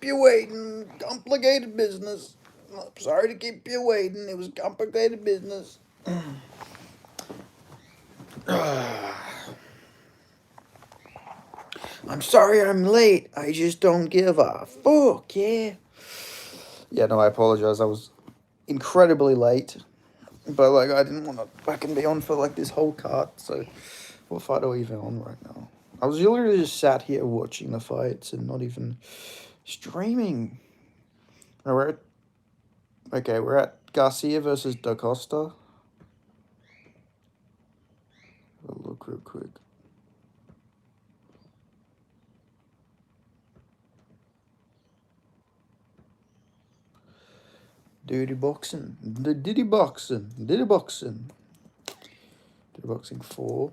keep you waiting. Complicated business. Sorry to keep you waiting. It was complicated business. I'm sorry I'm late. I just don't give a fuck, yeah. Yeah, no, I apologize. I was incredibly late. But, like, I didn't want to fucking be on for, like, this whole card. So, what fight are we even on right now? I was literally just sat here watching the fights and not even streaming. No, we're at Garcia versus Da Costa. Have a look real quick. Dirty boxing. Diddy boxing. Diddy boxing. Diddy boxing 4.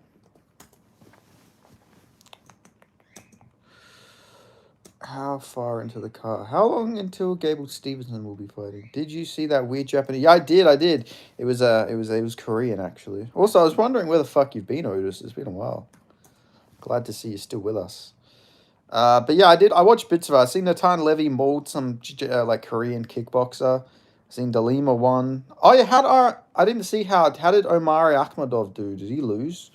How far into the car? How long until Gable Stevenson will be fighting? Did you see that weird Japanese? Yeah, I did. It was Korean actually. Also, I was wondering where the fuck you've been, Otis. It's been a while. Glad to see you're still with us. But yeah, I watched bits of it. I seen Natan Levy mauled some like Korean kickboxer. I seen Dalima won. Oh yeah, I didn't see how did Omari Akhmadov do? Did he lose?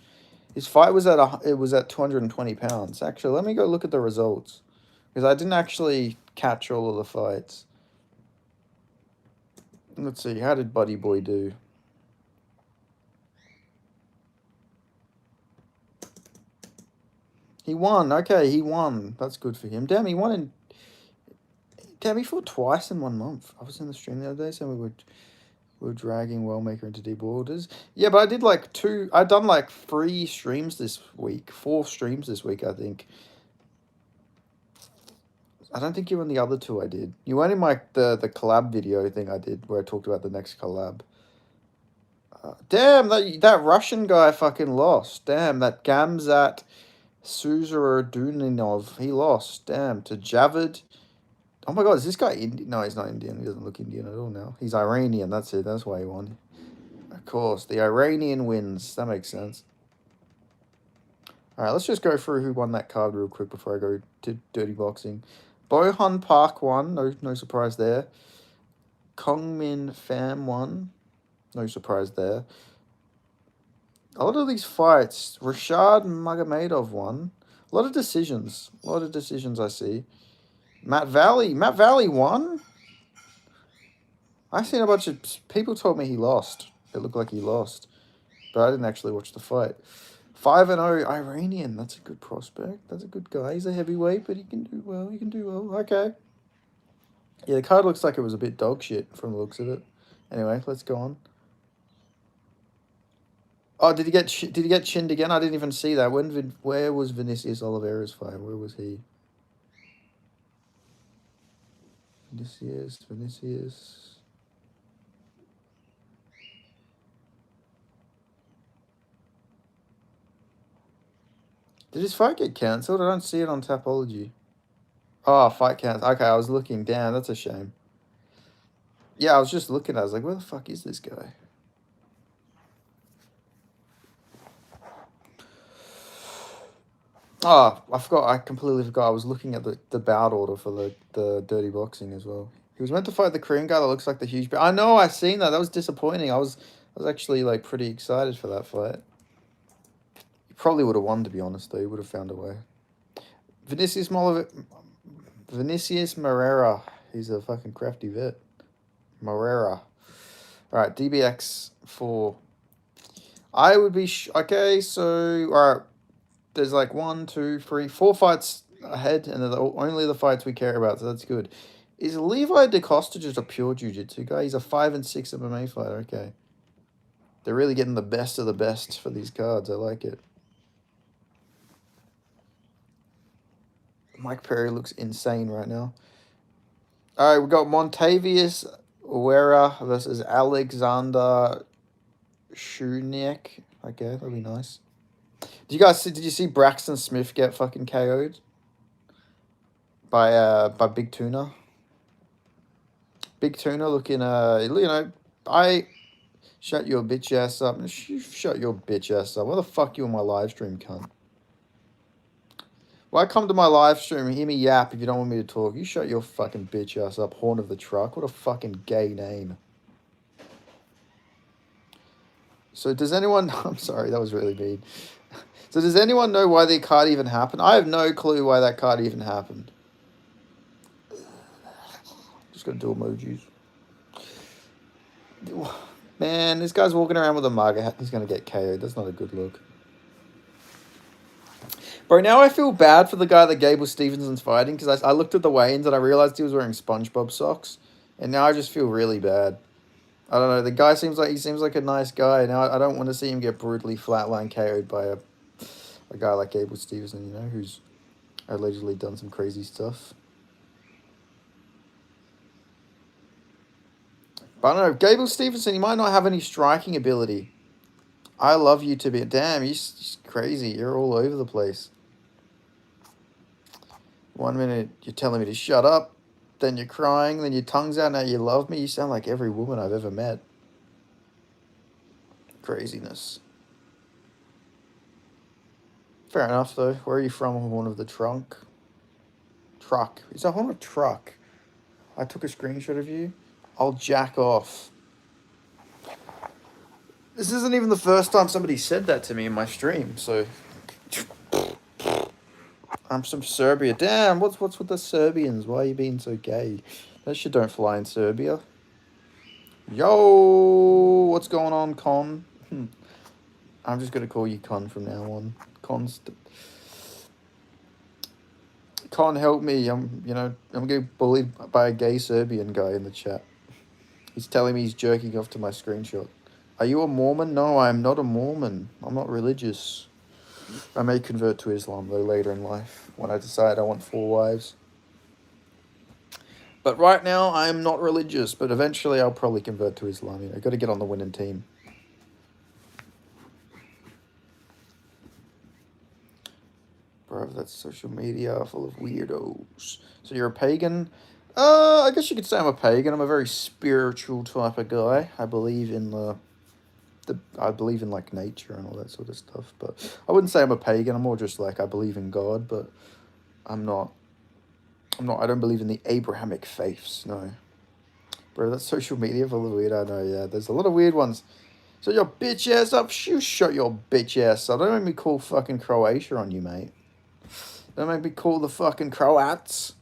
His fight was at 220 pounds. Actually, let me go look at the results because I didn't actually catch all of the fights. Let's see, how did Buddy Boy do? He won. Okay, he won. That's good for him. Damn, he won in. Damn, he fought twice in 1 month. I was in the stream the other day, so we're dragging Wellmaker into deep waters. Yeah, but I did like two. I've done like 3 streams this week, 4 streams this week, I think. I don't think you were in the other 2 I did. You weren't in the collab video thing I did where I talked about the next collab. Damn, that Russian guy fucking lost. Damn, that Gamzat Suzaruduninov, he lost. Damn, to Javid. Oh my god, is this guy Indian? No, he's not Indian. He doesn't look Indian at all now. He's Iranian, that's it. That's why he won. Of course, the Iranian wins. That makes sense. Alright, let's just go through who won that card real quick before I go to Dirty Boxing. Bohan Park won. No surprise there. Kongmin Pham won. No surprise there. A lot of these fights, Rashad Magomedov won. A lot of decisions. I see. Matt Valley won? I seen a bunch of people told me he lost. It looked like he lost. But I didn't actually watch the fight. 5-0 Iranian. That's a good prospect. That's a good guy. He's a heavyweight, but he can do well. Okay. Yeah, the card looks like it was a bit dog shit from the looks of it. Anyway, let's go on. Oh, did he get chinned again? I didn't even see that. Where was Vinicius Oliveira's fight? Where was he? Vinicius. Did his fight get cancelled? I don't see it on Tapology. Oh, fight cancelled. Okay, I was looking. Damn, that's a shame. Yeah, I was just looking. I was like, where the fuck is this guy? Oh, I completely forgot. I was looking at the bout order for the Dirty Boxing as well. He was meant to fight the Korean guy that looks like the huge... I know, I seen that. That was disappointing. I was actually, like, pretty excited for that fight. He probably would have won, to be honest, though. He would have found a way. Vinicius Moreira. He's a fucking crafty vet. Moreira. Alright, DBX 4. I would be... okay, so... Alright. There's like 1, 2, 3, 4 fights ahead, and they're only the fights we care about, so that's good. Is Levi DaCosta just a pure jiu-jitsu guy? He's a 5 and 6 MMA fighter. Okay. They're really getting the best of the best for these cards. I like it. Mike Perry looks insane right now. All right, we got Montavious Uera versus Alexander Shuniak. Okay, that'll be nice. Did you see Braxton Smith get fucking KO'd by Big Tuna? Big Tuna looking I shut your bitch ass up. Shut your bitch ass up. What the fuck you on my live stream, cunt? Why come to my live stream and hear me yap if you don't want me to talk? You shut your fucking bitch ass up, Horn of the Truck. What a fucking gay name. So does anyone... I'm sorry, that was really mean. So does anyone know why the card even happened? I have no clue why that card even happened. Just gonna do emojis. Man, this guy's walking around with a MAGA hat. He's gonna get KO'd. That's not a good look. Bro, now I feel bad for the guy that Gable Stevenson's fighting because I looked at the weigh-ins and I realized he was wearing SpongeBob socks, and now I just feel really bad. I don't know. The guy seems like a nice guy. Now I don't want to see him get brutally flatline KO'd by a guy like Gable Stevenson, you know, who's allegedly done some crazy stuff. But I don't know. Gable Stevenson, he might not have any striking ability. I love you to be... Damn, you're crazy. You're all over the place. 1 minute you're telling me to shut up, then you're crying, then your tongue's out, now you love me. You sound like every woman I've ever met. Craziness. Fair enough, though. Where are you from? Horn of the Trunk? Truck. Is that Horn of Truck? I took a screenshot of you. I'll jack off. This isn't even the first time somebody said that to me in my stream, so... I'm from Serbia. Damn, what's with the Serbians? Why are you being so gay? That shit don't fly in Serbia. Yo, what's going on, Con? I'm just gonna call you Con from now on. Con, help me. I'm getting bullied by a gay Serbian guy in the chat. He's telling me he's jerking off to my screenshot. Are you a Mormon? No, I am not a Mormon. I'm not religious. I may convert to Islam, though, later in life, when I decide I want 4 wives. But right now, I am not religious, but eventually I'll probably convert to Islam. You know, got to get on the winning team. Bro, that's social media full of weirdos. So you're a pagan? I guess you could say I'm a pagan. I'm a very spiritual type of guy. I believe in like nature and all that sort of stuff, but I wouldn't say I'm a pagan. I'm more just like I believe in God, but I don't believe in the Abrahamic faiths, no. Bro, that's social media full of weird. I know, yeah. There's a lot of weird ones. So your bitch ass up, you shut your bitch ass up. Don't make me call fucking Croatia on you, mate. Don't make me call the fucking Croats.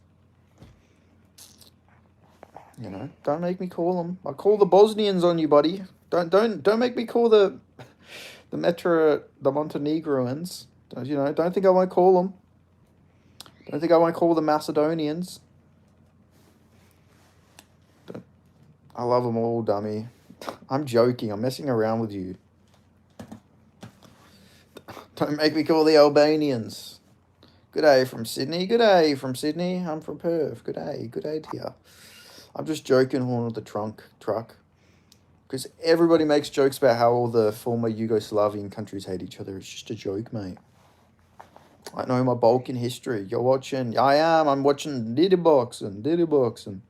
You know, don't make me call them. I call the Bosnians on you, buddy. Don't make me call the Montenegrins. Don't think I won't call them. Don't think I won't call the Macedonians. I love them all, dummy. I'm joking. I'm messing around with you. Don't make me call the Albanians. Good day from Sydney. Good day from Sydney. I'm from Perth. Good day. Good day to you. I'm just joking, Horn of the Truck. Because everybody makes jokes about how all the former Yugoslavian countries hate each other. It's just a joke, mate. I know my Balkan history. You're watching... I'm watching Diddybox and...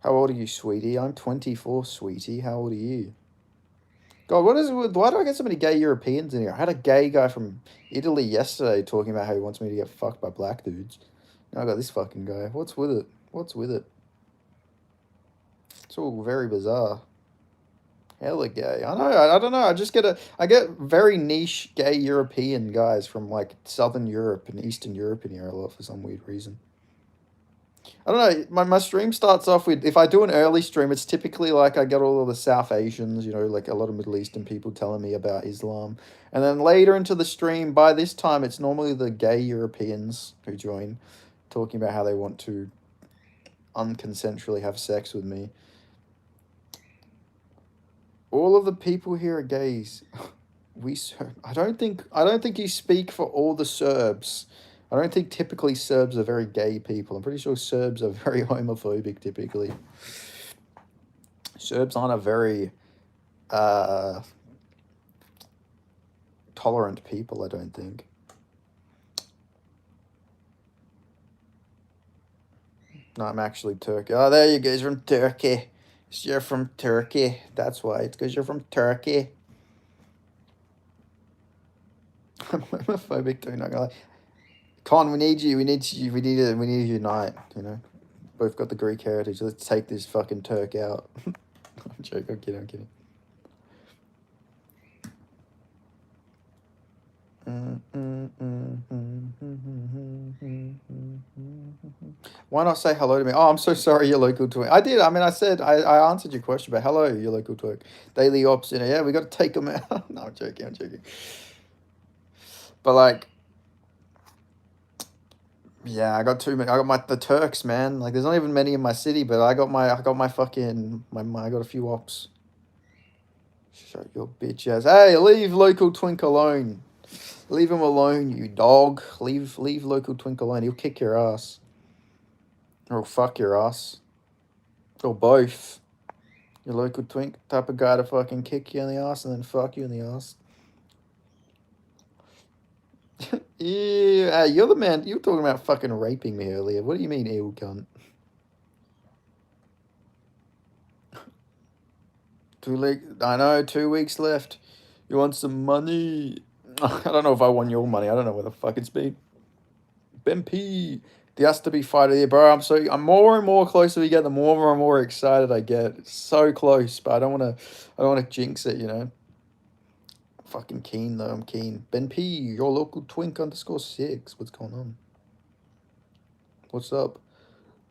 How old are you, sweetie? I'm 24, sweetie. How old are you? God, why do I get so many gay Europeans in here? I had a gay guy from Italy yesterday talking about how he wants me to get fucked by black dudes. Now I got this fucking guy. What's with it? It's all very bizarre. Hella gay. I know. I don't know. I get very niche gay European guys from like Southern Europe and Eastern Europe in here a lot for some weird reason. I don't know. My stream starts off with, if I do an early stream, it's typically like I get all of the South Asians, like a lot of Middle Eastern people telling me about Islam. And then later into the stream, by this time, it's normally the gay Europeans who join, talking about how they want to unconsensually have sex with me. All of the people here are gays. I don't think you speak for all the Serbs. I don't think typically Serbs are very gay people. I'm pretty sure Serbs are very homophobic typically. Serbs aren't a very tolerant people, I don't think. No, I'm actually Turkey. Oh, there you guys from Turkey. You're from Turkey. That's why. It's because you're from Turkey. I'm homophobic too, not gonna lie. Con, we need you. We need you. We need to unite. You know, both got the Greek heritage. Let's take this fucking Turk out. I'm joking. I'm kidding. I'm kidding. Why not say hello to me? Oh, I'm so sorry, your local twink. I did. I mean, I answered your question, but hello, your local twink. Daily ops, you know. Yeah, we got to take them out. No, I'm joking. I'm joking. But like, yeah, I got too many. I got the Turks, man. Like, there's not even many in my city, but I got my fucking I got a few ops. Shut your bitch ass. Hey, leave local twink alone. Leave him alone, you dog. Leave local twink alone. He'll kick your ass. Or he'll fuck your ass. Or both. Your local twink type of guy to fucking kick you in the ass and then fuck you in the ass. Yeah, you're the man. You were talking about fucking raping me earlier. What do you mean, ew cunt? I know, 2 weeks left. You want some money? I don't know if I want your money. I don't know where the fuck it's been. Ben P. There has to be fight of the year, bro. I'm more and more closer we get, the more and more excited I get. It's so close, but I don't wanna jinx it, you know. I'm fucking keen though, I'm keen. Ben P, your local twink _6. What's going on? What's up?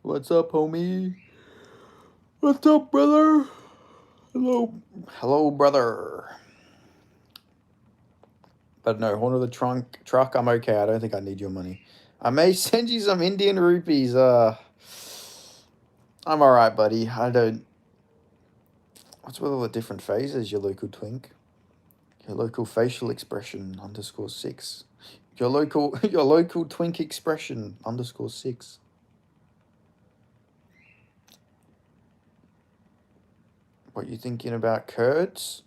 What's up, homie? What's up, brother? Hello, brother. But no, Horn of the truck, I'm okay. I don't think I need your money. I may send you some Indian rupees. I'm alright, buddy. I don't. What's with all the different phases, your local twink? Your local facial expression _6. Your local twink expression _6. What you thinking about Kurds?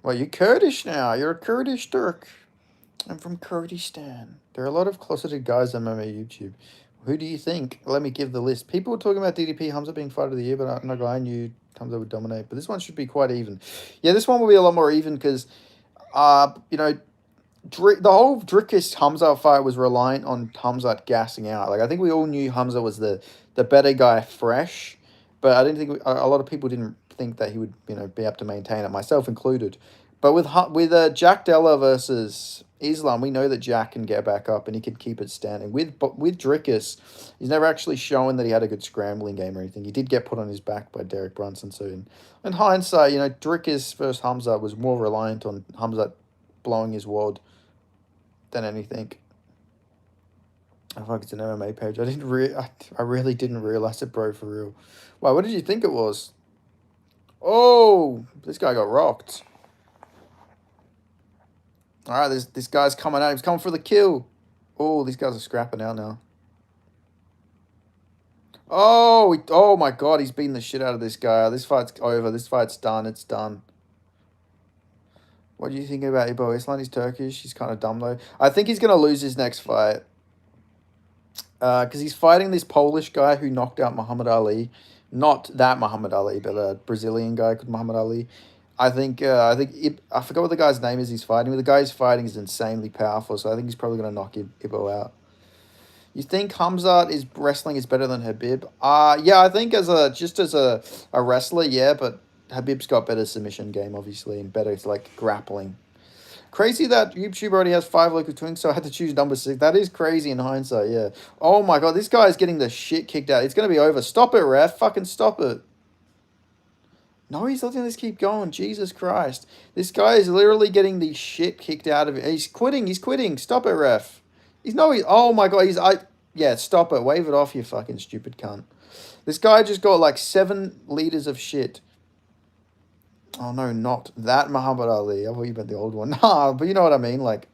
Well, you're Kurdish now. You're a Kurdish Turk. I'm from Kurdistan. There are a lot of closeted guys on my YouTube. Who do you think? Let me give the list. People were talking about DDP Hamza being fight of the year, but I'm not going. I knew Hamza would dominate. But this one should be quite even. Yeah, this one will be a lot more even because, you know, the whole Drickus Hamza fight was reliant on Hamza gassing out. Like, I think we all knew Hamza was the better guy fresh, but I didn't think a lot of people didn't think that he would, you know, be able to maintain it, myself included. But with Jack Della versus Islam, we know that Jack can get back up and he can keep it standing. With Drickus, he's never actually shown that he had a good scrambling game or anything. He did get put on his back by Derek Brunson. So in hindsight, you know, Drickus versus Hamza was more reliant on Hamza blowing his wad than anything. I fuck, it's an MMA page. I really didn't realize it, bro, for real. Wow, what did you think it was? Oh, this guy got rocked. All right, this guy's coming out. He's coming for the kill. Oh, these guys are scrapping out now. Oh my God, he's beating the shit out of this guy. This fight's over. This fight's done. It's done. What do you think about Ibo Islam? He's Turkish. He's kind of dumb, though. I think he's going to lose his next fight. Because he's fighting this Polish guy who knocked out Muhammad Ali. Not that Muhammad Ali, but a Brazilian guy called Muhammad Ali. I forgot what the guy's name is he's fighting. But the guy he's fighting is insanely powerful, so I think he's probably going to knock Ibo out. You think Hamzat is wrestling is better than Habib? Yeah, I think as a wrestler, yeah, but Habib's got better submission game, obviously, and better like grappling. Crazy that YouTube already has 5 local twinks, so I had to choose number 6. That is crazy in hindsight, yeah. Oh my God, this guy's getting the shit kicked out. It's going to be over. Stop it, ref. Fucking stop it. No, he's letting this keep going. Jesus Christ. This guy is literally getting the shit kicked out of it. He's quitting. He's quitting. Stop it, ref. Oh my God. Yeah, stop it. Wave it off, you fucking stupid cunt. This guy just got like 7 liters of shit. Oh no, not that Muhammad Ali. I thought you meant the old one. Nah, but you know what I mean. Like,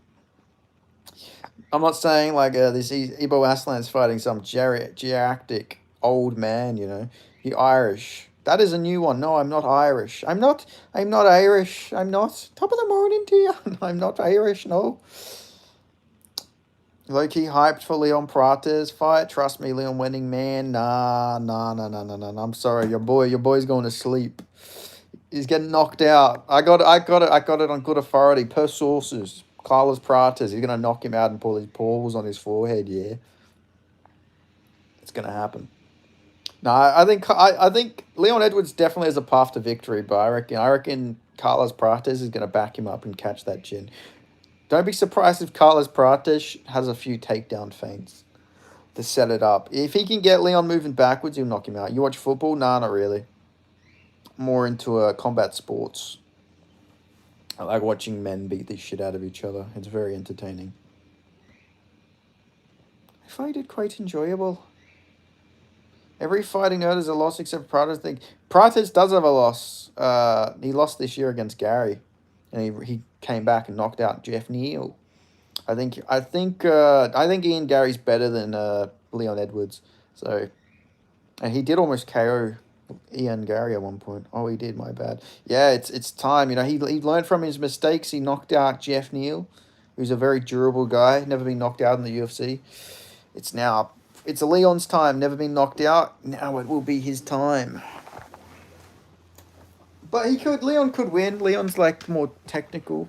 I'm not saying like this Ibo Aslan's fighting some geriatric old man. You know, he Irish. That is a new one. No, I'm not Irish. I'm not Irish. I'm not. Top of the morning to you. I'm not Irish. No. Low-key hyped for Leon Prates fight. Trust me, Leon winning, man. Nah. I'm sorry, your boy's going to sleep. He's getting knocked out. I got it on good authority per sources. Carlos Prates, he's going to knock him out and pull his paws on his forehead, yeah. It's going to happen. No, I think Leon Edwards definitely has a path to victory, but I reckon Carlos Prates is going to back him up and catch that chin. Don't be surprised if Carlos Prates has a few takedown feints to set it up. If he can get Leon moving backwards, he'll knock him out. You watch football? Nah, not really. More into combat sports. I like watching men beat the shit out of each other. It's very entertaining. I find it quite enjoyable. Every fighting nerd is a loss except Prates. Prates does have a loss. He lost this year against Gary, and he came back and knocked out Jeff Neal. I think Ian Gary's better than Leon Edwards. So, and he did almost KO Ian Gary at one point. Oh, he did. My bad. Yeah, it's time. You know, he learned from his mistakes. He knocked out Jeff Neal, who's a very durable guy. Never been knocked out in the UFC. It's a Leon's time. Never been knocked out. Now it will be his time. But Leon could win. Leon's like more technical.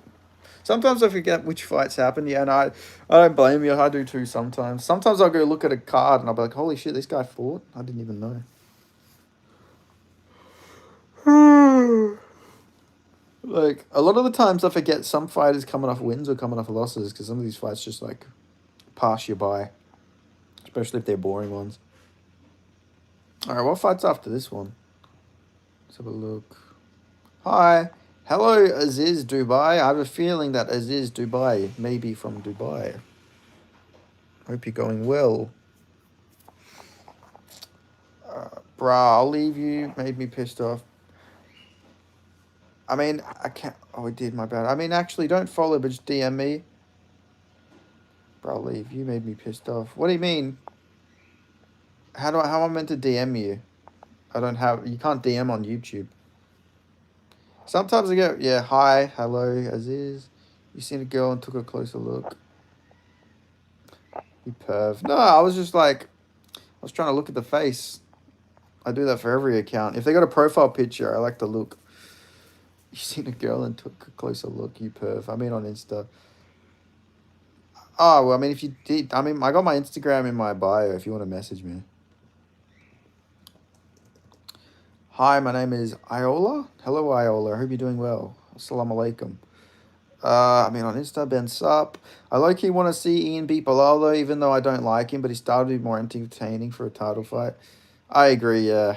Sometimes I forget which fights happen. Yeah, and I don't blame you. I do too sometimes. Sometimes I'll go look at a card and I'll be like, holy shit, this guy fought? I didn't even know. Like, a lot of the times I forget some fighters coming off wins or coming off losses because some of these fights just, like, pass you by. Especially if they're boring ones. Alright, what fight's after this one? Let's have a look. Hi. Hello, Aziz Dubai. I have a feeling that Aziz Dubai may be from Dubai. Hope you're going well. Bruh, I'll leave you. Made me pissed off. I mean, I can't... Oh, I did, my bad. I mean, actually, don't follow, but just DM me. Bruh, I'll leave. You made me pissed off. What do you mean? How am I meant to DM you? I don't have... You can't DM on YouTube. Sometimes I go, yeah, hi, hello, Aziz. You seen a girl and took a closer look. You perv. No, I was just like... I was trying to look at the face. I do that for every account. If they got a profile picture, I like to look. You seen a girl and took a closer look, you perv. I mean on Insta. Oh, well, I mean, if you did... I mean, I got my Instagram in my bio if you want to message me. Hi, my name is Iola. Hello, Iola. I hope you're doing well. Assalamu alaikum. I mean, on Insta, Ben Sup. I low-key want to see Ian beat Bilal, even though I don't like him, but he started to be more entertaining for a title fight. I agree, yeah.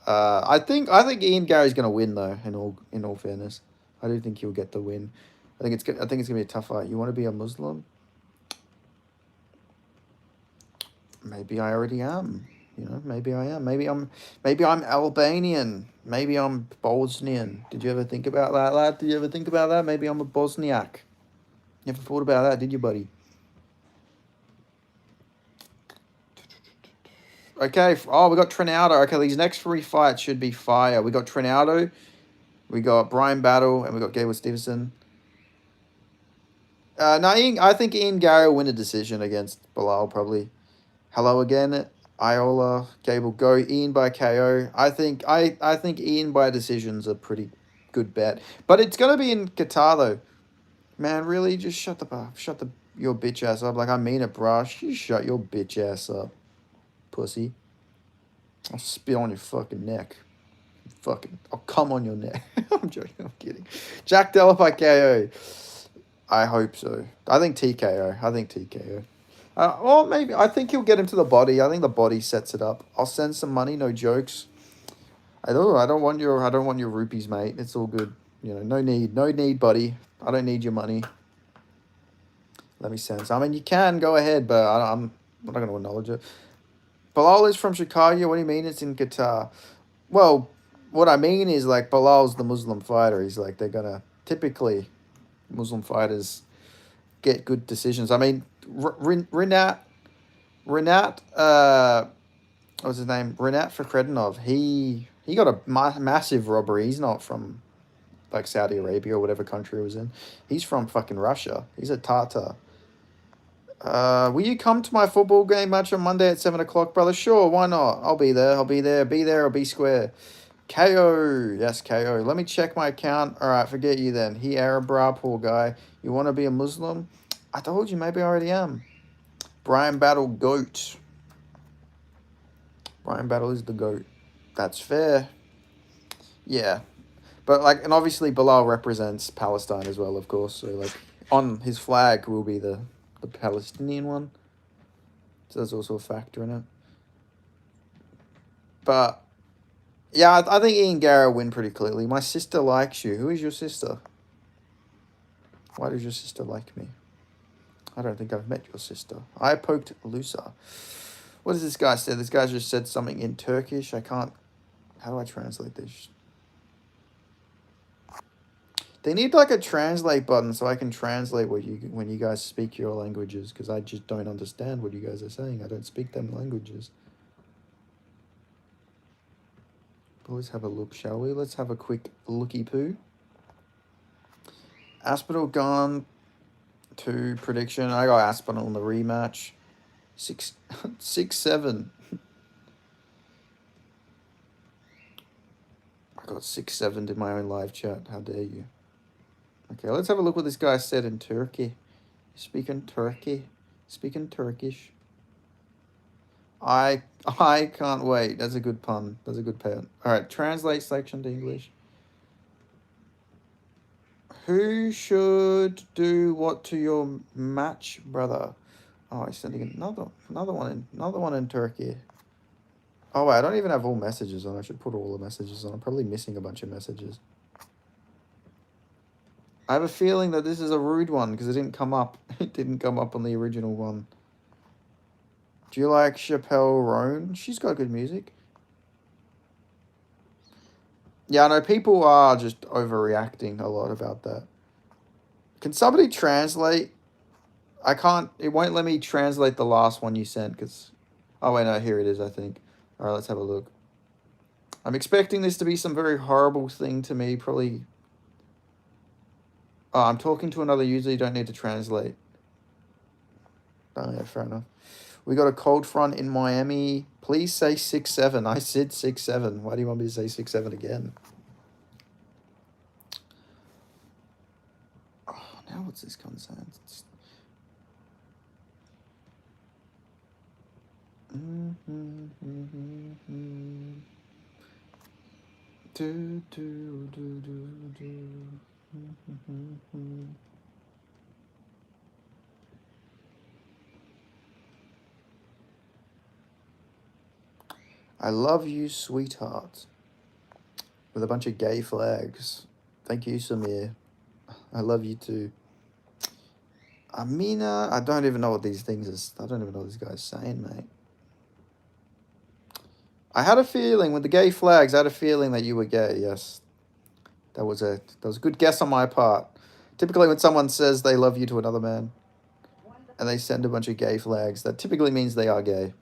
I think Ian Gary's gonna win though. In all fairness, I do think he'll get the win. I think it's gonna be a tough fight. You want to be a Muslim? Maybe I already am. You know, maybe I am. Maybe I'm Albanian. Maybe I'm Bosnian. Did you ever think about that, lad? Did you ever think about that? Maybe I'm a Bosniak. You ever thought about that, did you, buddy? Okay. Oh, we got Trinaldo. Okay, these next 3 fights should be fire. We got Trinaldo, we got Brian Battle, and we got Gable Stevenson. No, I think Ian Gary will win a decision against Bilal, probably. Hello again, Iola. Gable, go. Ian by KO. I think Ian by decision's a pretty good bet. But it's going to be in Qatar, though. Man, really? Just shut your bitch ass up. Like, I mean it, bruh. You shut your bitch ass up, pussy. I'll spit on your fucking neck. I'll come on your neck. I'm joking. I'm kidding. Jack Della by KO. I hope so. I think TKO. Or maybe I think he'll get him to the body. I think the body sets it up. I'll send some money. No jokes. I don't want your rupees, mate. It's all good. You know, no need, buddy. I don't need your money. Let me send. I mean, you can go ahead, but I'm not going to acknowledge it. Bilal is from Chicago. What do you mean it's in Qatar? Well, what I mean is, like, Bilal's the Muslim fighter. He's like, they're gonna typically Muslim fighters get good decisions. I mean, Rinat, what's his name? Rinat Fakhretdinov. He got a massive robbery. He's not from, like, Saudi Arabia or whatever country he was in. He's from fucking Russia. He's a Tatar. Will you come to my football game match on Monday at 7 o'clock, brother? Sure, why not? I'll be there. Be there or be square. KO. Yes, KO. Let me check my account. All right, forget you then. He Arab bra, poor guy. You want to be a Muslim? I told you, maybe I already am. Brian Battle, GOAT. Brian Battle is the GOAT. That's fair. Yeah. But, like, and obviously Bilal represents Palestine as well, of course. So, like, on his flag will be the Palestinian one. So there's also a factor in it. But, yeah, I think Ian Garrow win pretty clearly. My sister likes you. Who is your sister? Why does your sister like me? I don't think I've met your sister. I poked Lusa. What does this guy say? This guy just said something in Turkish. I can't... How do I translate this? They need like a translate button so I can translate what you when you guys speak your languages, because I just don't understand what you guys are saying. I don't speak them languages. But let's have a look, shall we? Let's have a quick looky poo. Aspinall gone to prediction. I got Aspinall in the rematch. 6-7. I got 6-7 in my own live chat. How dare you? Okay, let's have a look what this guy said in Turkey. Speaking Turkish. I can't wait. That's a good pun. That's a good pun. All right, translate section to English. Who should do what to your match, brother? Oh, he's sending another one in Turkey. Oh wait, I don't even have all messages on. I should put all the messages on. I'm probably missing a bunch of messages. I have a feeling that this is a rude one because it didn't come up. It didn't come up on the original one. Do you like Chappelle Roan? She's got good music. Yeah, I know people are just overreacting a lot about that. Can somebody translate? I can't... It won't let me translate the last one you sent because... Oh, wait, no, here it is, I think. All right, let's have a look. I'm expecting this to be some very horrible thing to me, probably... Oh, I'm talking to another user, you don't need to translate. Oh, yeah, fair enough. We got a cold front in Miami. Please say 6-7. I said 6-7. Why do you want me to say 6-7 again? Oh, now what's this concern? I love you, sweetheart. With a bunch of gay flags. Thank you, Samir. I love you too. Amina, I don't even know what these things is. I don't even know what this guy's saying, mate. I had a feeling with the gay flags. I had a feeling that you were gay. Yes, that was a good guess on my part. Typically, when someone says they love you to another man, and they send a bunch of gay flags, that typically means they are gay.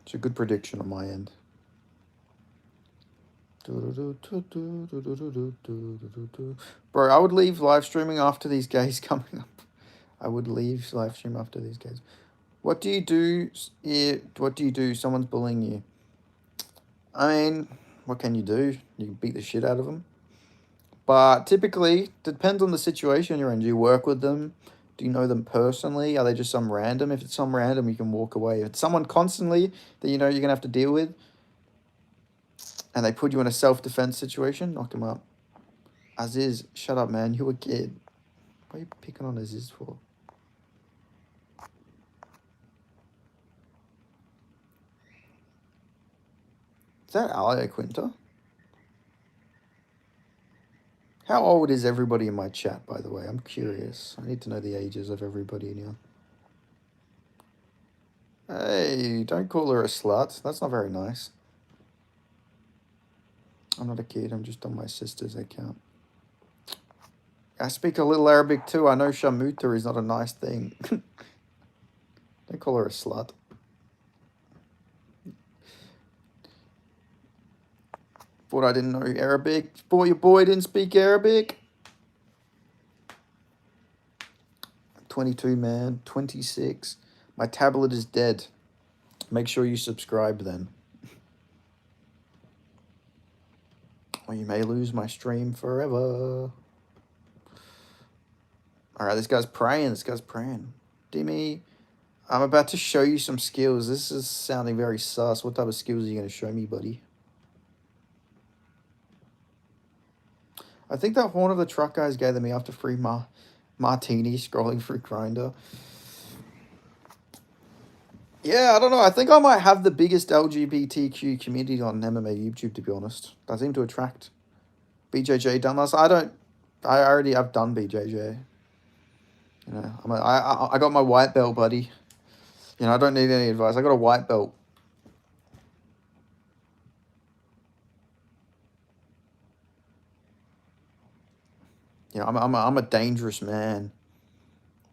It's a good prediction on my end. Bro, I would leave live streaming after these gays coming up. I would leave live stream after these gays. What do you do? What do you do? Someone's bullying you. I mean, what can you do? You can beat the shit out of them. But typically, depends on the situation you're in. Do you work with them? Do you know them personally? Are they just some random? If it's some random, you can walk away. If it's someone constantly that you know you're going to have to deal with, and they put you in a self-defense situation, knock them up. Aziz, shut up, man. You're a kid. What are you picking on Aziz for? Is that Alia Quinta? How old is everybody in my chat, by the way? I'm curious. I need to know the ages of everybody in here. Hey, don't call her a slut. That's not very nice. I'm not a kid. I'm just on my sister's account. I speak a little Arabic too. I know shamuta is not a nice thing. Don't call her a slut. Thought I didn't know Arabic. Boy, your boy didn't speak Arabic. 22, man. 26. My tablet is dead. Make sure you subscribe then. Or you may lose my stream forever. Alright, this guy's praying. This guy's praying. Dimmy, I'm about to show you some skills. This is sounding very sus. What type of skills are you going to show me, buddy? I think that Horn of the Truck guys gave me after free martini scrolling through Grindr. Yeah, I don't know. I think I might have the biggest LGBTQ community on MMA YouTube, to be honest. I seem to attract BJJ dumbass. I've done BJJ. You know, I got my white belt, buddy. You know, I don't need any advice. I got a white belt. You know, I'm a dangerous man.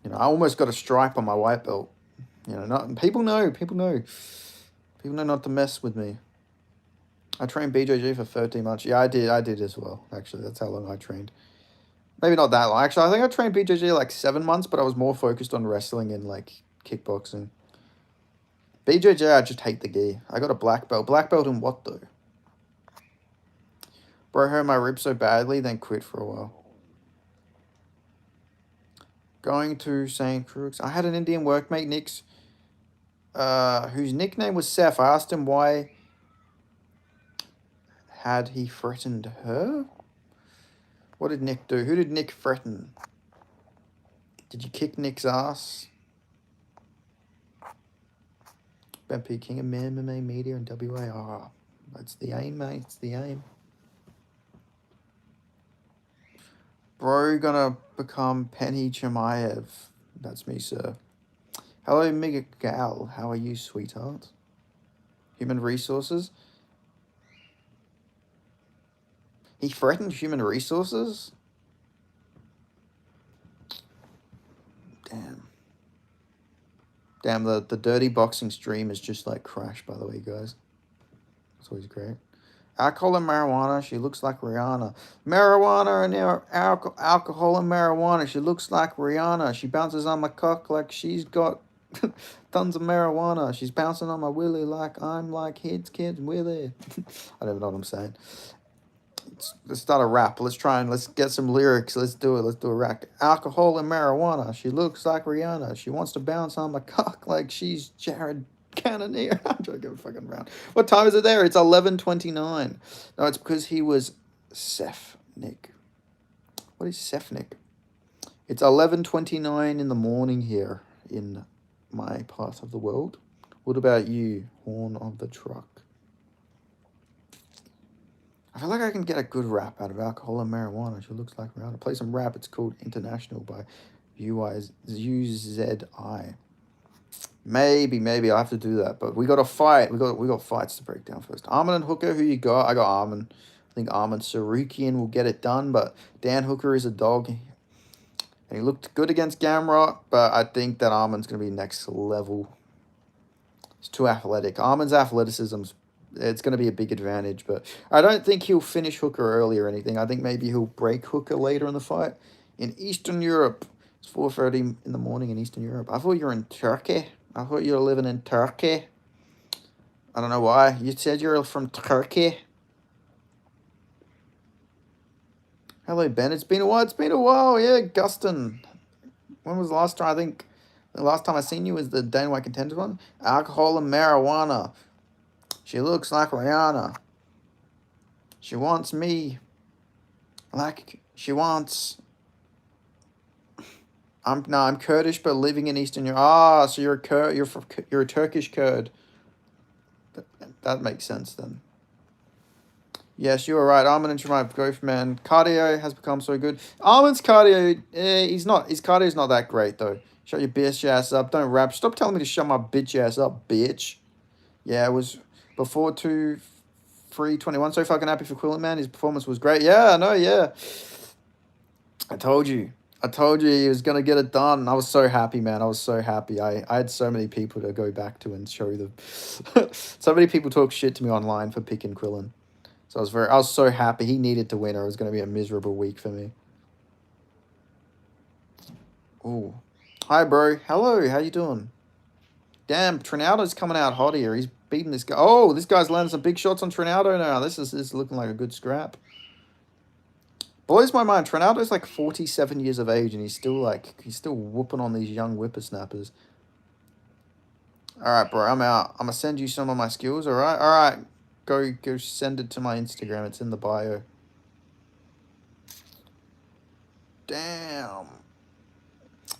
You know, I almost got a stripe on my white belt. You know, people know not to mess with me. I trained BJJ for 13 months. Yeah, I did as well. Actually, that's how long I trained. Maybe not that long. Actually, I think I trained BJJ like 7 months, but I was more focused on wrestling and like kickboxing. BJJ, I just hate the gi. I got a black belt. Black belt in what though? Bro hurt my ribs so badly, then quit for a while. Going to St. Crooks. I had an Indian workmate, Nick's, whose nickname was Seth. I asked him why had he threatened her? What did Nick do? Who did Nick threaten? Did you kick Nick's ass? BP King of MMA Media and WA. Oh, that's the aim, mate. It's the aim. Bro gonna become Penny Chimaev. That's me, sir. Hello, Miguel. How are you, sweetheart? Human resources? He threatened human resources? Damn. Damn, the dirty boxing stream is just like crashed, by the way, guys. It's always great. Alcohol and marijuana, she looks like Rihanna. Marijuana and alcohol and marijuana, she looks like Rihanna. She bounces on my cock like she's got tons of marijuana. She's bouncing on my willy like I'm like his kid Willy. I don't even know what I'm saying. Let's start a rap. Let's get some lyrics. Let's do it. Let's do a rap. Alcohol and marijuana, she looks like Rihanna. She wants to bounce on my cock like she's Jared Cannonier. I'm joking fucking around. What time is it there? It's 11:29. No, it's because he was Seth Nick. What is Seth Nick? It's 11:29 in the morning here in my part of the world. What about you, Horn of the Truck? I feel like I can get a good rap out of alcohol and marijuana. She looks like Rihanna. Play some rap. It's called International by UZI. Maybe I'll have to do that. But we got a fight. We got fights to break down first. Armin and Hooker, who you got? I got Armin. I think Armin Sarukian will get it done, but Dan Hooker is a dog. And he looked good against Gamrot, but I think that Armin's going to be next level. He's too athletic. Armin's athleticism's it's going to be a big advantage, but I don't think he'll finish Hooker early or anything. I think maybe he'll break Hooker later in the fight. In Eastern Europe, it's 4:30 in the morning in Eastern Europe. I thought you were in Turkey. I thought you were living in Turkey. I don't know why. You said you're from Turkey. Hello, Ben. It's been a while. Yeah, Gustin. When was the last time? I think the last time I seen you was the Dana White Contenders one. Alcohol and marijuana. She looks like Rihanna. She wants me. Like she wants. I'm Kurdish, but living in Eastern Europe. Ah, so you're a Turkish Kurd. That makes sense then. Yes, you were right. Armin and Shemaev, both man. Cardio has become so good. Armin's cardio, he's not. His cardio's not that great though. Shut your bitch ass up. Don't rap. Stop telling me to shut my bitch ass up, bitch. Yeah, it was before 2-3-21. So fucking happy for Quillen, man. His performance was great. Yeah, I know. Yeah, I told you he was going to get it done. I was so happy, man. I was so happy. I had so many people to go back to and show them. So many people talk shit to me online for picking Quillen. So I was so happy. He needed to win or it was going to be a miserable week for me. Oh, hi, bro. Hello, how you doing? Damn, Trinaldo's coming out hot here. He's beating this guy. Oh, this guy's landing some big shots on Trinaldo now. This is looking like a good scrap. Blows my mind. Trinaldo's like 47 years of age and he's still whooping on these young whippersnappers. All right, bro, I'm out. I'm gonna send you some of my skills. All right. Go send it to my Instagram. It's in the bio. Damn.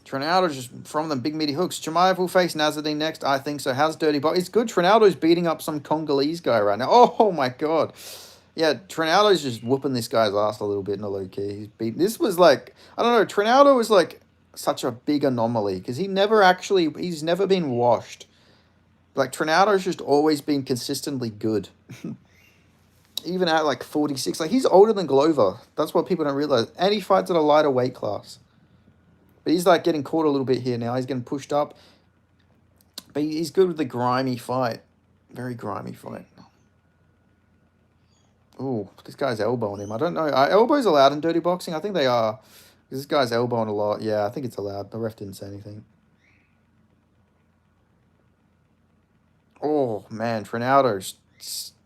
Trinaldo's just from them big meaty hooks. Chimaev will face Nasruddin next. I think so. How's Dirty Box? It's good. Trinaldo's beating up some Congolese guy right now. Oh my god. Yeah, Trinaldo's just whooping this guy's ass a little bit in a low key. He's beating. This was like, I don't know. Trinaldo was like such a big anomaly because he's never been washed. Like Trinaldo's just always been consistently good. Even at like 46, like he's older than Glover. That's what people don't realize. And he fights at a lighter weight class. But he's like getting caught a little bit here now. He's getting pushed up. But he's good with the grimy fight. Very grimy fight. Oh, this guy's elbowing him. I don't know. Are elbows allowed in dirty boxing? I think they are. This guy's elbowing a lot. Yeah, I think it's allowed. The ref didn't say anything. Oh, man. Trinaldo's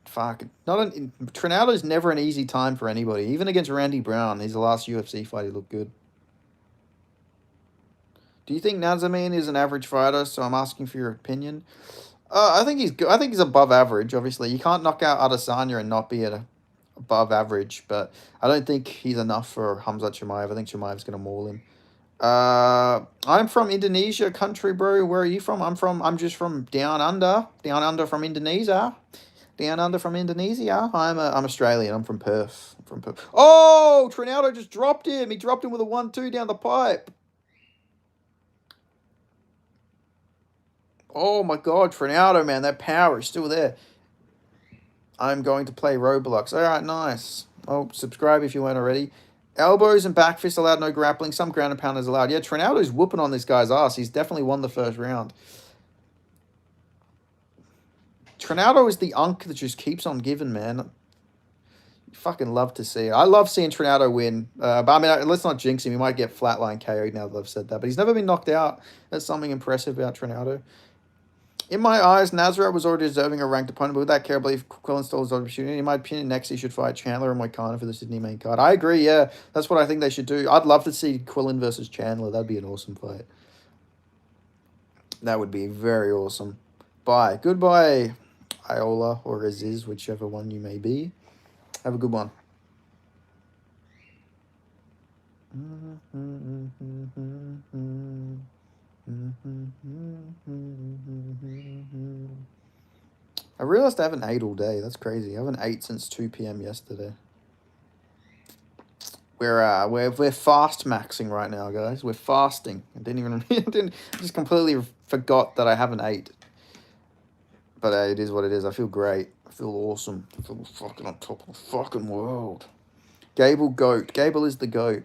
fucking... Trinaldo's never an easy time for anybody. Even against Randy Brown. His last UFC fight, he looked good. Do you think Nazamin is an average fighter? So I'm asking for your opinion. I think he's good. I think he's above average, obviously. You can't knock out Adesanya and not be at above average, but I don't think he's enough for Khamzat Chimaev. I think Chimaev's going to maul him. I'm from Indonesia country, bro. Where are you from? I'm just from down under from Indonesia. Down under from Indonesia. I'm Australian. I'm from Perth. Oh, Trinaldo just dropped him. He dropped him with a 1-2 down the pipe. Oh my god, Trinaldo, man, that power is still there. I'm going to play Roblox. Alright, nice. Oh, subscribe if you weren't already. Elbows and back fists allowed, no grappling. Some ground and pounders allowed. Yeah, Trinaldo's whooping on this guy's ass. He's definitely won the first round. Trinaldo is the unk that just keeps on giving, man. Fucking love to see it. I love seeing Trinaldo win. But I mean, let's not jinx him. He might get flatline KO'd now that I've said that. But he's never been knocked out. That's something impressive about Trinaldo. In my eyes, Nasrat was already deserving a ranked opponent, but with that care, I believe Quillen stole his opportunity. In my opinion, next he should fight Chandler and Moicano for the Sydney main card. I agree, yeah. That's what I think they should do. I'd love to see Quillen versus Chandler. That'd be an awesome fight. That would be very awesome. Bye. Goodbye, Iola or Aziz, whichever one you may be. Have a good one. I realized I haven't ate all day. That's crazy. I haven't ate since 2 p.m. yesterday. We're fast maxing right now, guys. We're fasting. I just completely forgot that I haven't ate. But it is what it is. I feel great. I feel awesome. I feel fucking on top of the fucking world. Gable GOAT. Gable is the GOAT.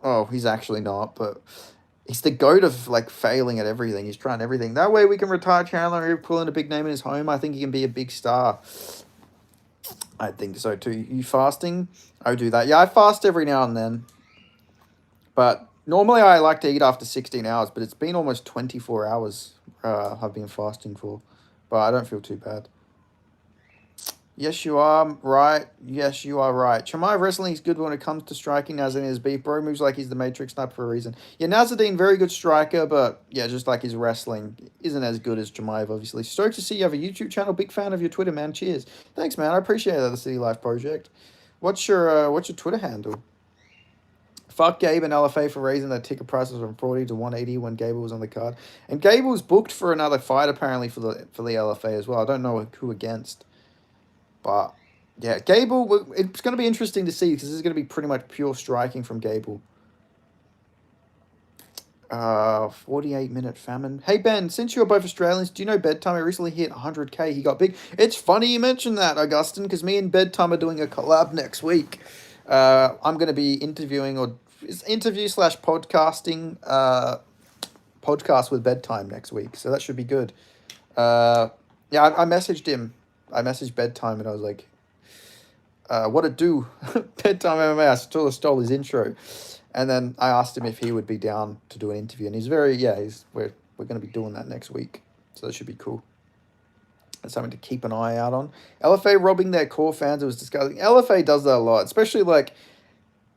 Oh, he's actually not, but he's the GOAT of like failing at everything. He's trying everything. That way we can retire Chandler and pull in a big name in his home. I think he can be a big star. I think so too. You fasting? I do that. Yeah, I fast every now and then. But normally I like to eat after 16 hours, but it's been almost 24 hours I've been fasting for. But I don't feel too bad. Yes, you are right. Yes, you are right. Chimaev wrestling is good when it comes to striking. Nazaruddin is beef. Bro moves like he's the Matrix sniper for a reason. Yeah, Nazaruddin, very good striker, but yeah, just like his wrestling isn't as good as Chimaev, obviously. Stoked to see you have a YouTube channel. Big fan of your Twitter, man. Cheers. Thanks, man. I appreciate that, the City Life Project. What's your Twitter handle? Fuck Gabe and LFA for raising their ticket prices from 40 to 180 when Gable was on the card. And Gable's booked for another fight, apparently, for the LFA as well. I don't know who against. But, yeah, Gable, it's going to be interesting to see because this is going to be pretty much pure striking from Gable. 48-minute famine. Hey, Ben, since you're both Australians, do you know Bedtime? He recently hit 100K. He got big. It's funny you mentioned that, Augustin, because me and Bedtime are doing a collab next week. I'm going to be interviewing interview/podcasting podcast with Bedtime next week. So that should be good. Yeah, I messaged him. I messaged Bedtime and I was like, what it do? Bedtime MMA. I stole his intro. And then I asked him if he would be down to do an interview. And he's we're going to be doing that next week. So that should be cool. That's something to keep an eye out on. LFA robbing their core fans. It was disgusting. LFA does that a lot, especially like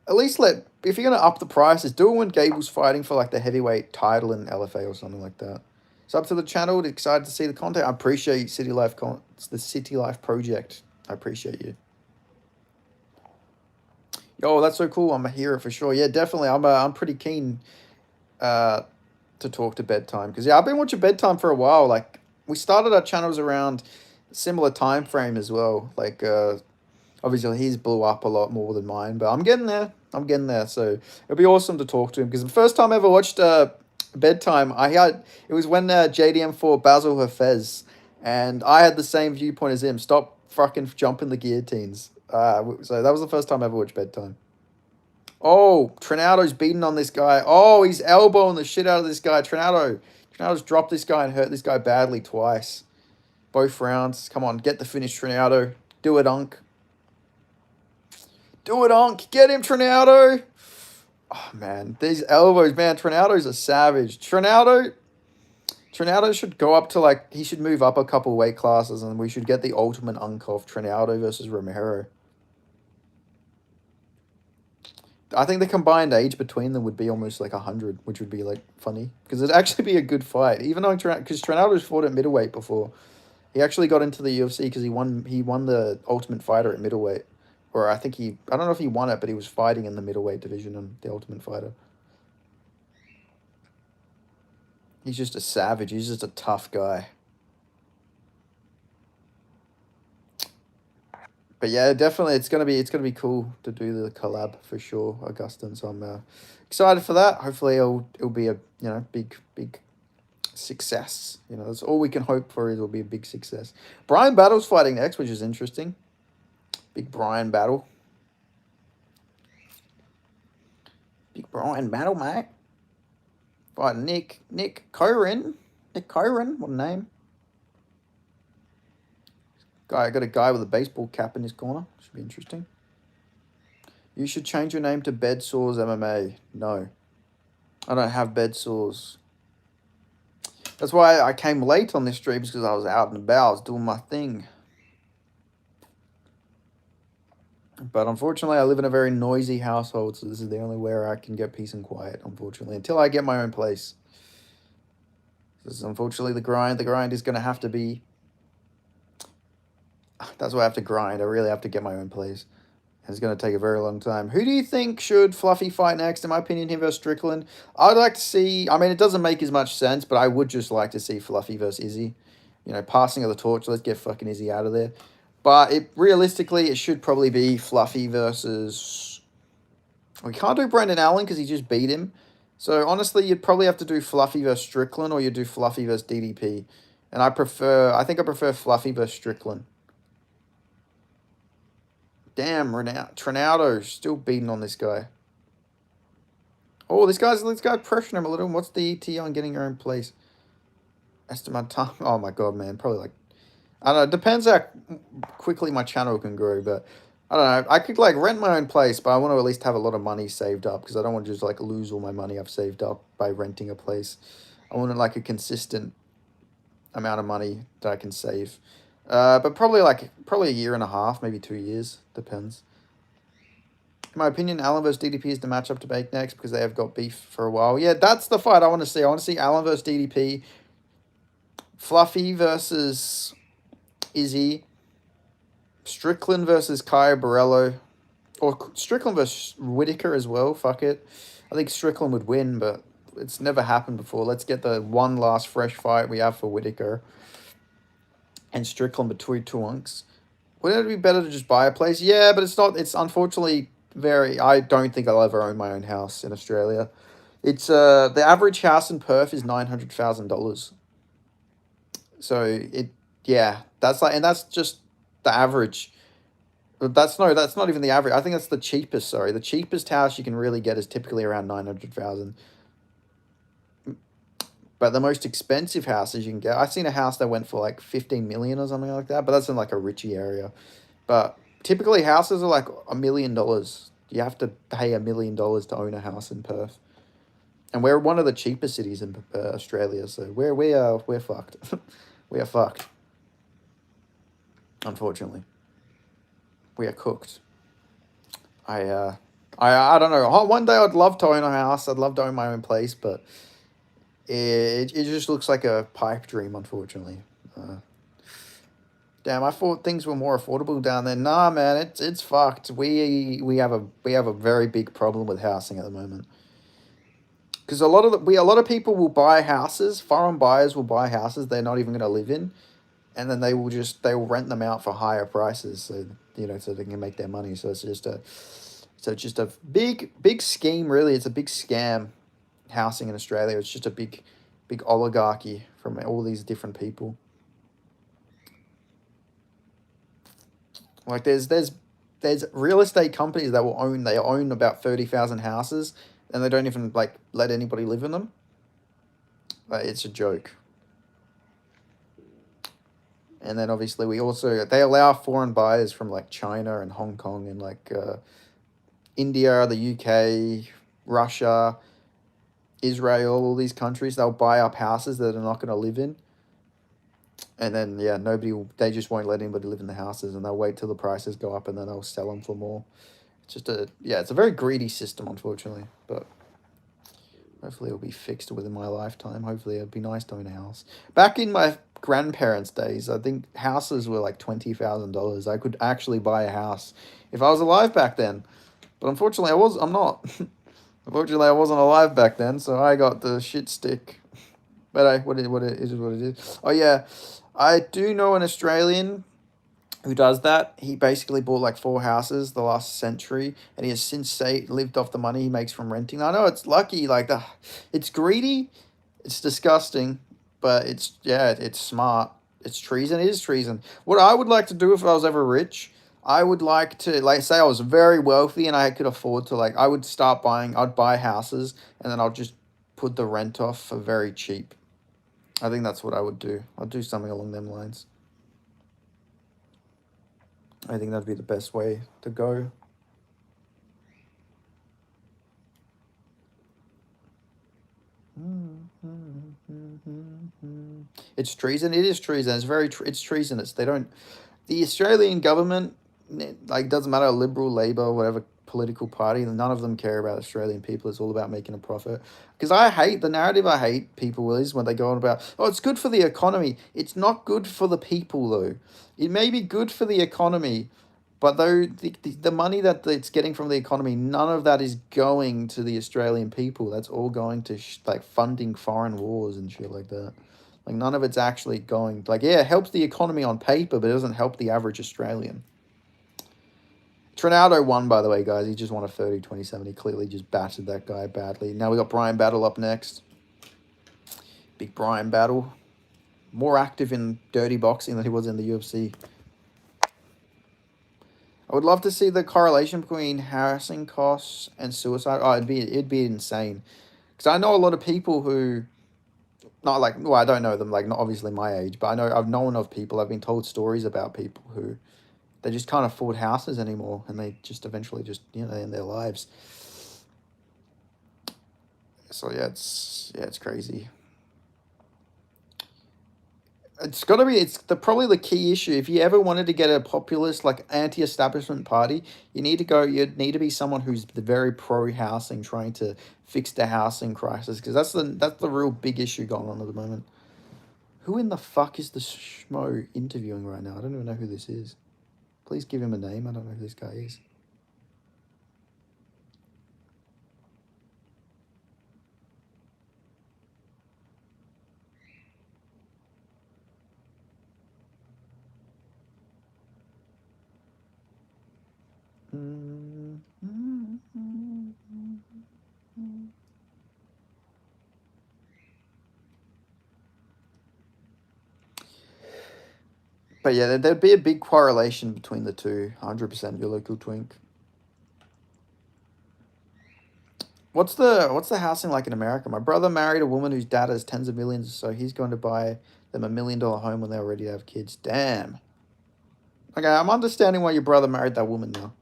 At least if you're gonna up the prices, do it when Gable's fighting for like the heavyweight title in LFA or something like that. It's up to the channel. Excited to see the content. I appreciate City Life it's the City Life project. I appreciate you. Yo, that's so cool. I'm a hero for sure. Yeah, definitely. I'm pretty keen to talk to bedtime because yeah, I've been watching bedtime for a while. Like we started our channels around similar time frame as well. Like obviously he's blew up a lot more than mine, but I'm getting there. I'm getting there. So it'll be awesome to talk to him because the first time I ever watched bedtime, it was when JDM fought Basil Hafez, and I had the same viewpoint as him. Stop fucking jumping the guillotines. So that was the first time I ever watched bedtime. Oh, Trinaldo's beating on this guy. Oh, he's elbowing the shit out of this guy. Trinaldo's dropped this guy and hurt this guy badly twice. Both rounds. Come on, get the finish, Trinaldo. Do it, Unk. Do it, Unk. Get him, Trinaldo. Oh, man. These elbows, man. Trinaldo's a savage. Trinaldo should go up to, like, he should move up a couple weight classes and we should get the ultimate Unk off Trinaldo versus Romero. I think the combined age between them would be almost like 100, which would be like funny because it'd actually be a good fight. Even though because Trinaldo's fought at middleweight before, he actually got into the UFC because he won the Ultimate Fighter at middleweight, or I don't know if he won it, but he was fighting in the middleweight division on the Ultimate Fighter. He's just a savage. He's just a tough guy. But yeah, definitely, it's gonna be cool to do the collab for sure, Augustin. So I'm excited for that. Hopefully, it'll be a big success. That's all we can hope for. It'll be a big success. Bryan Battle's fighting next, which is interesting. Big Bryan Battle. Big Bryan Battle, mate. Fighting Nick Coren. Nick Coren, what a name. I got a guy with a baseball cap in his corner. Should be interesting. You should change your name to Bed Sores MMA. No. I don't have bed sores. That's why I came late on this stream, because I was out and about. I was doing my thing. But unfortunately, I live in a very noisy household, so this is the only way I can get peace and quiet, unfortunately, until I get my own place. This is unfortunately the grind. The grind is going to have to be... That's why I have to grind. I really have to get my own place. It's going to take a very long time. Who do you think should Fluffy fight next? In my opinion, him versus Strickland. I'd like to see... I mean, it doesn't make as much sense, but I would just like to see Fluffy versus Izzy. Passing of the torch. Let's get fucking Izzy out of there. But realistically, it should probably be Fluffy versus... We can't do Brendan Allen because he just beat him. So, honestly, you'd probably have to do Fluffy versus Strickland, or you'd do Fluffy versus DDP. And I think I prefer Fluffy versus Strickland. Damn, Trinaldo still beating on this guy. Oh, this guy's pressuring him a little. What's the ET on getting your own place? Estimate time. Oh my god, man. Probably like... I don't know. It depends how quickly my channel can grow, but... I don't know. I could like rent my own place, but I want to at least have a lot of money saved up, because I don't want to just like lose all my money I've saved up by renting a place. I want like a consistent amount of money that I can save. But probably a year and a half, maybe 2 years. Depends. In my opinion, Allen versus DDP is the matchup to make next, because they have got beef for a while. Yeah, that's the fight I want to see. I want to see Allen versus DDP. Fluffy versus Izzy. Strickland versus Kaya Borello. Or Strickland versus Whitaker as well. Fuck it. I think Strickland would win, but it's never happened before. Let's get the one last fresh fight we have for Whitaker and Strickland between two unks. Wouldn't it be better to just buy a place? Yeah, but it's not. It's unfortunately very... I don't think I'll ever own my own house in Australia. It's the average house in Perth is $900,000. So that's just the average. That's not even the average. I think that's the cheapest. Sorry, the cheapest house you can really get is typically around 900,000. But the most expensive houses you can get, I've seen a house that went for like 15 million or something like that. But that's in like a richy area. But typically houses are like $1 million. You have to pay $1 million to own a house in Perth, and we're one of the cheapest cities in Australia. So we're fucked. We are fucked. Unfortunately, we are cooked. I I don't know. One day I'd love to own a house. I'd love to own my own place, but it just looks like a pipe dream, unfortunately. Damn, I thought things were more affordable down there. Nah, man, it's fucked. We have a very big problem with housing at the moment. Because a lot of people will buy houses. Foreign buyers will buy houses they're not even going to live in, and then they will rent them out for higher prices. So so they can make their money. So it's just a big scheme. Really, it's a big scam. Housing in Australia. It's just a big oligarchy from all these different people. Like there's real estate companies that they own about 30,000 houses, and they don't even like let anybody live in them. It's a joke. And then obviously they allow foreign buyers from like China and Hong Kong and like India, the UK, Russia, Israel, all these countries. They'll buy up houses that they're not going to live in, and then yeah, they just won't let anybody live in the houses, and they'll wait till the prices go up, and then they'll sell them for more. It's a very greedy system, unfortunately, but hopefully it'll be fixed within my lifetime. Hopefully it'd be nice to own a house. Back in my grandparents' days, I think houses were like $20,000. I could actually buy a house if I was alive back then, but unfortunately I'm not. Unfortunately, I wasn't alive back then, so I got the shit stick. But what it is. Oh yeah, I do know an Australian who does that. He basically bought like four houses the last century, and he has since lived off the money he makes from renting. I know it's lucky, it's greedy, it's disgusting, but it's smart. It's treason. It is treason. What I would like to do if I was ever rich, I would like to like say I was very wealthy and I could afford to I would start buying. I'd buy houses and then I'll just put the rent off for very cheap. I think that's what I would do. I'd do something along them lines. I think that'd be the best way to go. It's treason. It is treason. It's treasonous. They don't. The Australian government, doesn't matter Liberal, Labor, whatever political party. None of them care about Australian people. It's all about making a profit. Because I hate the narrative. I hate people is when they go on about it's good for the economy. It's not good for the people though. It may be good for the economy, but though the money that it's getting from the economy, none of that is going to the Australian people. That's all going to funding foreign wars and shit like that. Like none of it's actually going it helps the economy on paper, but it doesn't help the average Australian. Trinaldo won, by the way, guys. He just won a 30-27. He clearly just battered that guy badly. Now we got Bryan Battle up next. Big Bryan Battle. More active in dirty boxing than he was in the UFC. I would love to see the correlation between housing costs and suicide. Oh, it'd be insane. Because I know a lot of people who, not I don't know them, not obviously my age, but I've known of people. I've been told stories about people who, they just can't afford houses anymore, and they just eventually end their lives. So yeah, it's crazy. It's probably the key issue. If you ever wanted to get a populist anti-establishment party, you'd need to be someone who's very pro housing, trying to fix the housing crisis, because that's the real big issue going on at the moment. Who in the fuck is the schmo interviewing right now? I don't even know who this is. Please give him a name. I don't know who this guy is. But yeah, there'd be a big correlation between the two. 100% your local twink. What's the housing like in America? My brother married a woman whose dad has tens of millions, so he's going to buy them $1 million home when they already have kids. Damn. Okay, I'm understanding why your brother married that woman now.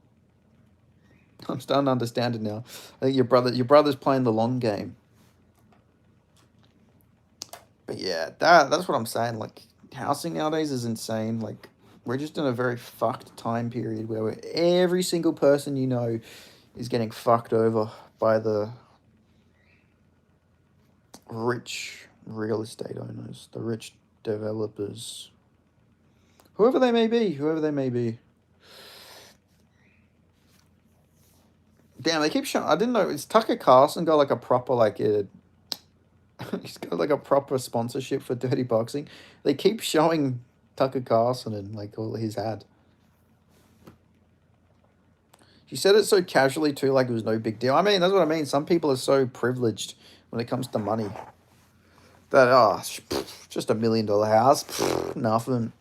I'm starting to understand it now. I think your brother's playing the long game. But yeah, that's what I'm saying. Housing nowadays is insane. We're just in a very fucked time period where every single person is getting fucked over by the rich real estate owners, the rich developers, whoever they may be, whoever they may be. Damn, they keep showing. I didn't know. Is Tucker Carlson got like a proper like a? He's got like a proper sponsorship for Dirty Boxing. They keep showing Tucker Carlson and like all his ad. She said it so casually too, like it was no big deal. I mean, that's what I mean. Some people are so privileged when it comes to money. That just $1 million house, nothing.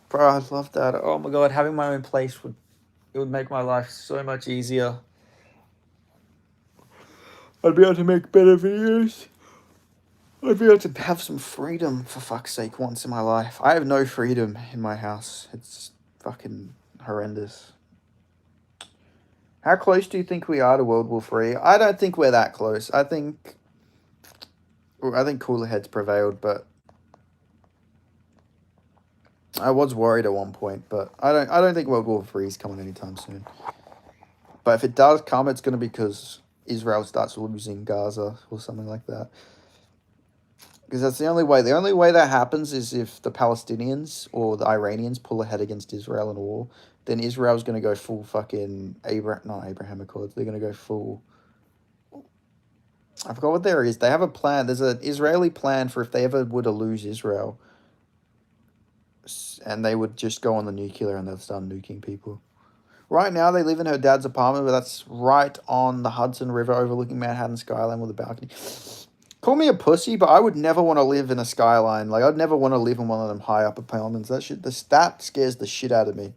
Bro, I'd love that. Oh my god, having my own place would make my life so much easier. I'd be able to make better videos. I'd be able to have some freedom, for fuck's sake, once in my life. I have no freedom in my house. It's fucking horrendous. How close do you think we are to World War III? I don't think we're that close. I think cooler heads prevailed, but I was worried at one point. But I don't think World War III is coming anytime soon. But if it does come, it's going to be because Israel starts losing Gaza or something like that. Because that's the only way. The only way that happens is if the Palestinians or the Iranians pull ahead against Israel in a war. Then Israel's going to go full fucking Abraham Accords. They're going to go full. I forgot what there is. They have a plan. There's an Israeli plan for if they ever were to lose Israel. And they would just go on the nuclear and they'll start nuking people. Right now, they live in her dad's apartment, but that's right on the Hudson River overlooking Manhattan skyline with a balcony. Call me a pussy, but I would never want to live in a skyline. Like, I'd never want to live in one of them high up apartments. That scares the shit out of me.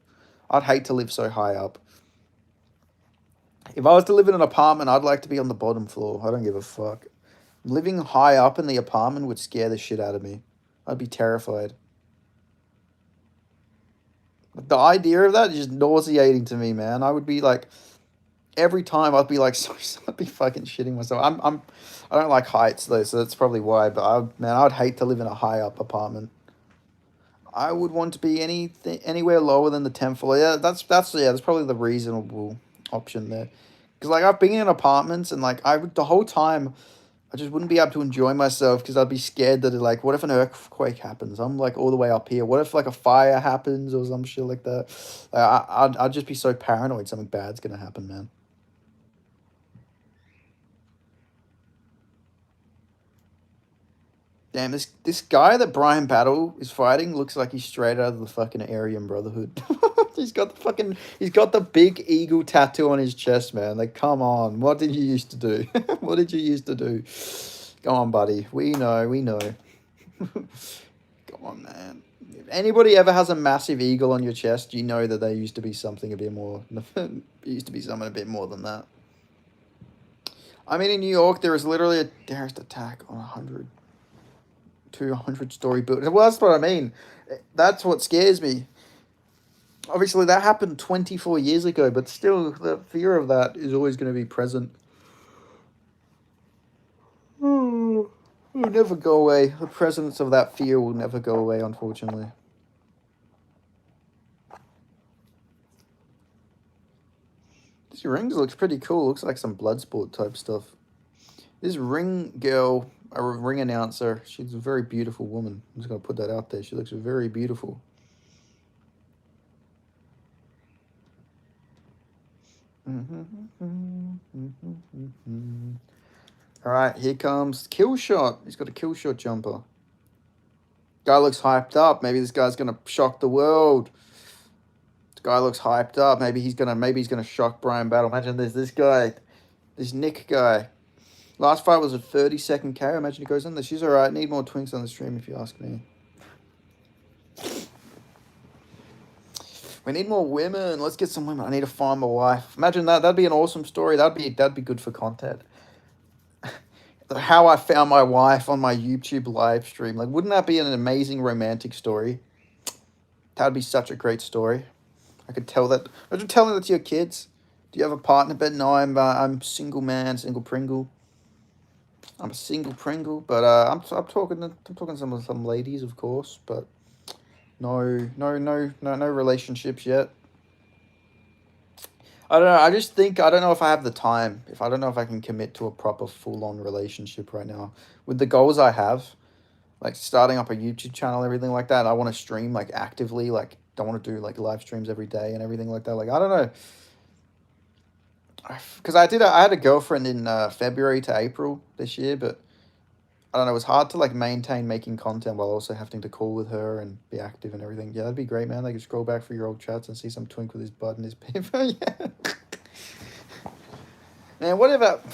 I'd hate to live so high up. If I was to live in an apartment, I'd like to be on the bottom floor. I don't give a fuck. Living high up in the apartment would scare the shit out of me. I'd be terrified. The idea of that is just nauseating to me, man. I would be like, every time I'd be like, I'd be fucking shitting myself. I don't like heights though, so that's probably why. But I'd hate to live in a high up apartment. I would want to be anywhere lower than the 10th floor. Yeah, that's probably the reasonable option there. Because like I've been in apartments and like the whole time I just wouldn't be able to enjoy myself because I'd be scared that what if an earthquake happens? I'm like all the way up here. What if like a fire happens or some shit like that? Like, I'd just be so paranoid something bad's gonna happen, man. Damn, this guy that Brian Battle is fighting looks like he's straight out of the fucking Aryan Brotherhood. He's got the big eagle tattoo on his chest, man. Like, come on, what did you used to do? What did you used to do? Come on, buddy. We know. Come on, man. If anybody ever has a massive eagle on your chest, you know that they used to be something a bit more. It used to be something a bit more than that. I mean, in New York, there was literally a terrorist attack on 200-story building. Well, that's what I mean. That's what scares me. Obviously, that happened 24 years ago, but still, the fear of that is always going to be present. It will never go away. The presence of that fear will never go away, unfortunately. This rings looks pretty cool. Looks like some Bloodsport type stuff. This ring girl, a ring announcer, she's a very beautiful woman. I'm just going to put that out there. She looks very beautiful. All right, here comes Killshot. He's got a Killshot jumper. Guy looks hyped up. Maybe this guy's gonna shock the world. This guy looks hyped up. Maybe he's gonna shock Brian Battle. Imagine there's this guy, this Nick guy. Last fight was a 30-second KO. Imagine he goes in there. She's all right. Need more twinks on the stream, if you ask me. We need more women. Let's get some women. I need to find my wife. Imagine that. That'd be an awesome story. That'd be good for content. How I found my wife on my YouTube live stream. Like, wouldn't that be an amazing romantic story? That'd be such a great story. I could tell that. Imagine telling that to your kids. Do you have a partner? But no, I'm single man, single Pringle. I'm a single Pringle, but I'm talking to some ladies, of course, but no relationships yet. I don't know. I just think I don't know if I have the time. If I don't know if I can commit to a proper full on relationship right now with the goals I have, like starting up a YouTube channel, everything like that. I want to stream like actively. Like don't want to do like live streams every day and everything like that. Like I don't know, because I had a girlfriend in February to April this year, but I don't know. It was hard to like maintain making content while also having to call with her and be active and everything. Yeah, that'd be great, man. Like you scroll back through your old chats and see some twink with his butt and his paper. Yeah. Man, what about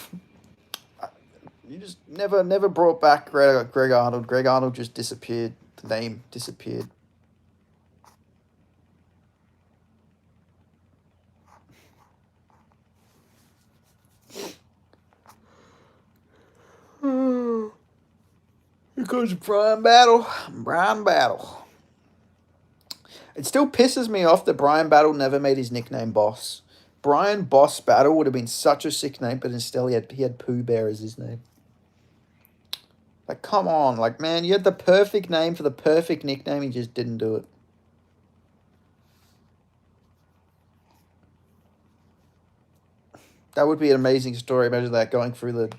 you just never brought back Greg Arnold. Greg Arnold just disappeared. The name disappeared. Here goes Brian Battle. Brian Battle. It still pisses me off that Brian Battle never made his nickname Boss. Brian Boss Battle would have been such a sick name, but instead he had Pooh Bear as his name. Like, come on. Like, man, you had the perfect name for the perfect nickname. He just didn't do it. That would be an amazing story. Imagine that going through the...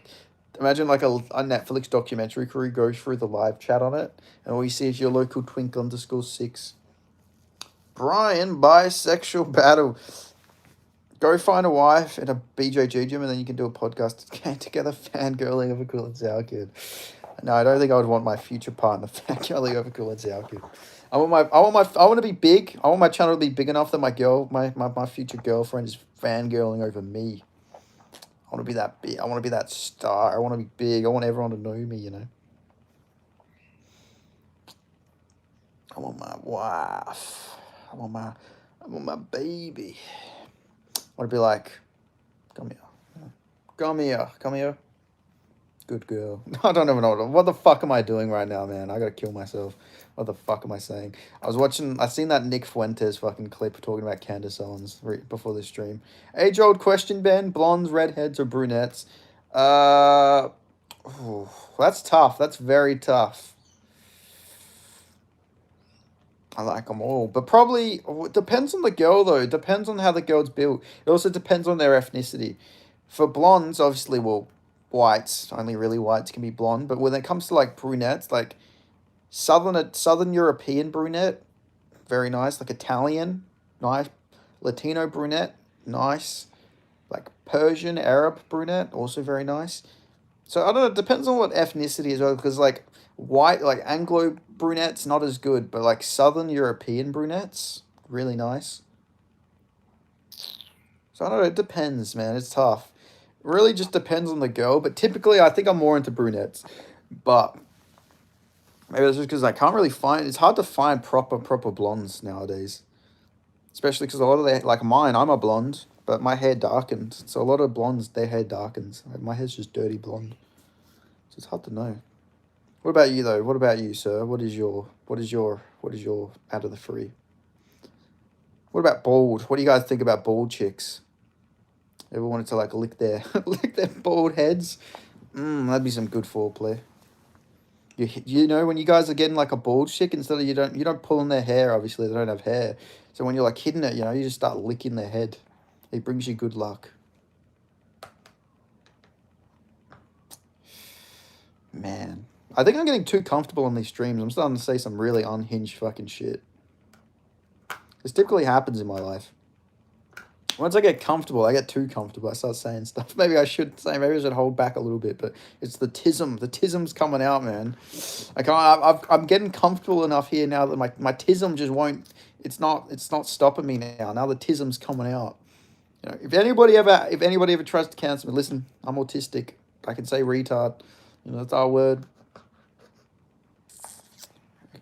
Imagine like a Netflix documentary where he goes through the live chat on it, and all you see is your local twink _6. Brian Bisexual Battle. Go find a wife in a BJJ gym, and then you can do a podcast together, fangirling over Cool and Sour Kid. No, I don't think I would want my future partner fangirling over Cool and Sour Kid. I want to be big. I want my channel to be big enough that my future girlfriend is fangirling over me. I want to be that big. I want to be that star. I want to be big. I want everyone to know me, you know. I want my wife. I want my baby. I want to be like, come here. Come here. Come here. Good girl. I don't even know. What the fuck am I doing right now, man? I gotta kill myself. What the fuck am I saying? I seen that Nick Fuentes fucking clip talking about Candace Owens before the stream. Age-old question, Ben. Blondes, redheads, or brunettes? That's tough. That's very tough. I like them all. But probably, it depends on the girl, though. It depends on how the girl's built. It also depends on their ethnicity. For blondes, obviously, well, whites, only really whites can be blonde. But when it comes to, like, brunettes, like, Southern European brunette, very nice. Like, Italian, nice. Latino brunette, nice. Like, Persian, Arab brunette, also very nice. So, I don't know, it depends on what ethnicity as well. Because, like, white, like, Anglo brunettes, not as good. But, like, Southern European brunettes, really nice. So, I don't know, it depends, man. It's tough. It really just depends on the girl. But typically, I think I'm more into brunettes. But maybe that's just because I can't really find... It's hard to find proper blondes nowadays. Especially because a lot of their... Like mine, I'm a blonde, but my hair darkens. So a lot of blondes, their hair darkens. Like my hair's just dirty blonde. So it's hard to know. What about you, though? What about you, sir? What is your out of the three? What about bald? What do you guys think about bald chicks? Ever wanted to, like, lick their bald heads? That'd be some good foreplay. You know, when you guys are getting, like, a bald chick, instead of you don't pull on their hair, obviously, they don't have hair. So when you're, like, hitting it, you know, you just start licking their head. It brings you good luck. Man. I think I'm getting too comfortable on these streams. I'm starting to say some really unhinged fucking shit. This typically happens in my life. Once I get comfortable, I get too comfortable. I start saying stuff. Maybe I should hold back a little bit, but it's the tism. The tism's coming out, man. I'm getting comfortable enough here now that my tism just won't. It's not stopping me now. Now the tism's coming out. You know, if anybody ever tries to cancel me, listen, I'm autistic. I can say retard. You know, that's our word.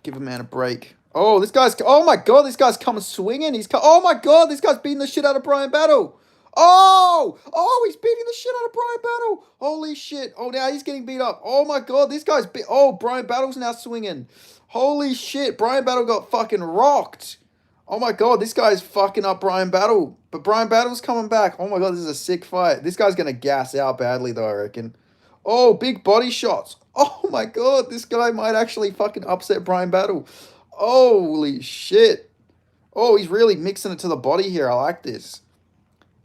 Give a man a break. Oh, oh my God, this guy's coming swinging. Oh my God, this guy's beating the shit out of Brian Battle. Oh, he's beating the shit out of Brian Battle. Holy shit. Oh, now he's getting beat up. Oh my God, Brian Battle's now swinging. Holy shit, Brian Battle got fucking rocked. Oh my God, this guy's fucking up Brian Battle. But Brian Battle's coming back. Oh my God, this is a sick fight. This guy's going to gas out badly though, I reckon. Oh, big body shots. Oh my God, this guy might actually fucking upset Brian Battle. Holy shit. Oh, he's really mixing it to the body here. I like this.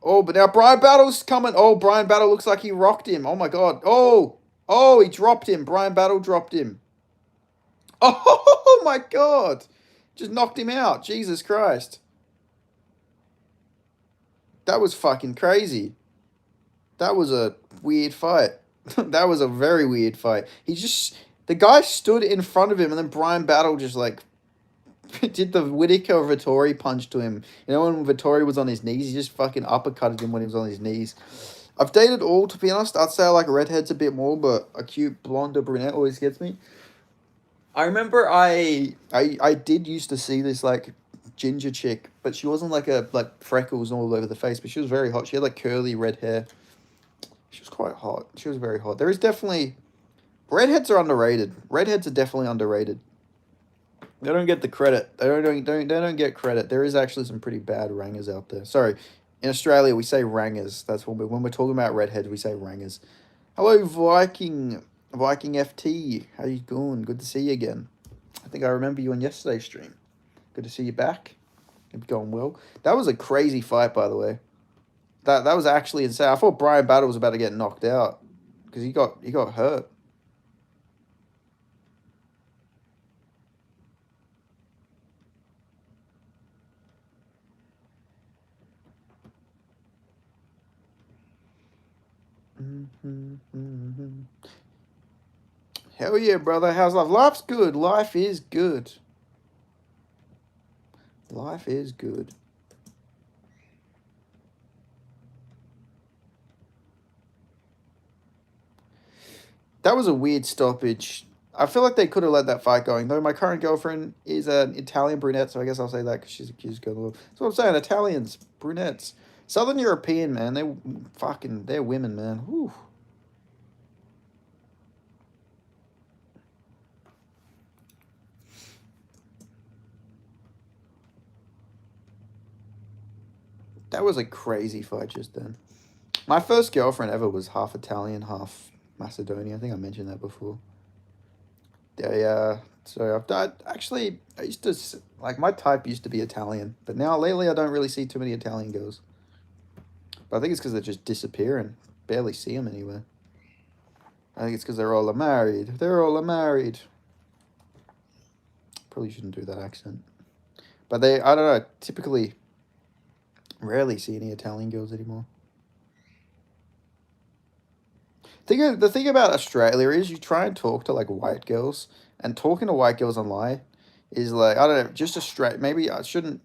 Oh, but now Brian Battle's coming. Oh, Brian Battle looks like he rocked him. Oh my god. Oh, he dropped him. Brian Battle dropped him. Oh my god. Just knocked him out. Jesus Christ. That was fucking crazy. That was a weird fight. That was a very weird fight. The guy stood in front of him, and then Brian Battle just like did the Whitaker Vittori punch to him. You know when Vittori was on his knees, he just fucking uppercutted him when he was on his knees. I've dated all, to be honest. I'd say I like redheads a bit more, but a cute blonde or brunette always gets me. I remember I did used to see this like ginger chick, but she wasn't like freckles all over the face, but she was very hot. She had like curly red hair. She was quite hot. She was very hot. There is definitely redheads are underrated. Redheads are definitely underrated. They don't get the credit. They don't get credit. There is actually some pretty bad rangers out there. Sorry, in Australia we say rangers. That's when we're talking about redheads we say rangers. Hello Viking FT. How you going? Good to see you again. I think I remember you on yesterday's stream. Good to see you back. It's going well. That was a crazy fight, by the way. That was actually insane. I thought Brian Battle was about to get knocked out because he got hurt. Hell yeah, brother. How's life? Life's good. Life is good. Life is good. That was a weird stoppage. I feel like they could have let that fight going. Though my current girlfriend is an Italian brunette, so I guess I'll say that because she's accused of girl. That's what I'm saying. Italians, brunettes, Southern European, man. They're women, man. Whew. That was a crazy fight just then. My first girlfriend ever was half Italian, half Macedonian. I think I mentioned that before. Yeah. So I used to like my type used to be Italian, but now lately I don't really see too many Italian girls. But I think it's because they're just disappearing. Barely see them anywhere. I think it's because they're all married. They're all married. Probably shouldn't do that accent. But I don't know, typically rarely see any Italian girls anymore. The thing about Australia is you try and talk to like white girls, and talking to white girls online is like I don't know, just a straight. Maybe I shouldn't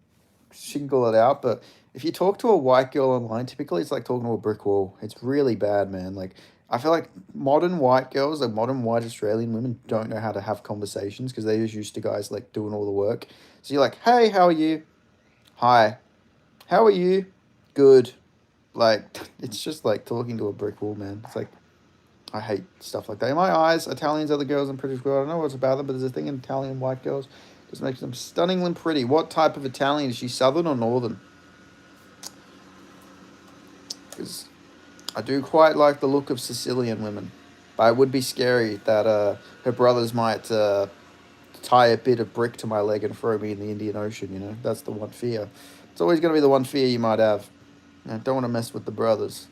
single it out, but if you talk to a white girl online, typically it's like talking to a brick wall. It's really bad, man. Like I feel like modern white girls, like modern white Australian women, don't know how to have conversations because they're just used to guys like doing all the work. So you're like, hey, how are you? Hi, how are you? Good. Like it's just like talking to a brick wall, man. It's like I hate stuff like that. In my eyes, Italians are the girls I'm pretty sure. I don't know what's about them, but there's a thing in Italian white girls. Just makes them stunningly pretty. What type of Italian? Is she southern or northern? Because I do quite like the look of Sicilian women. But it would be scary that her brothers might tie a bit of brick to my leg and throw me in the Indian Ocean, you know? That's the one fear. It's always going to be the one fear you might have. I don't want to mess with the brothers.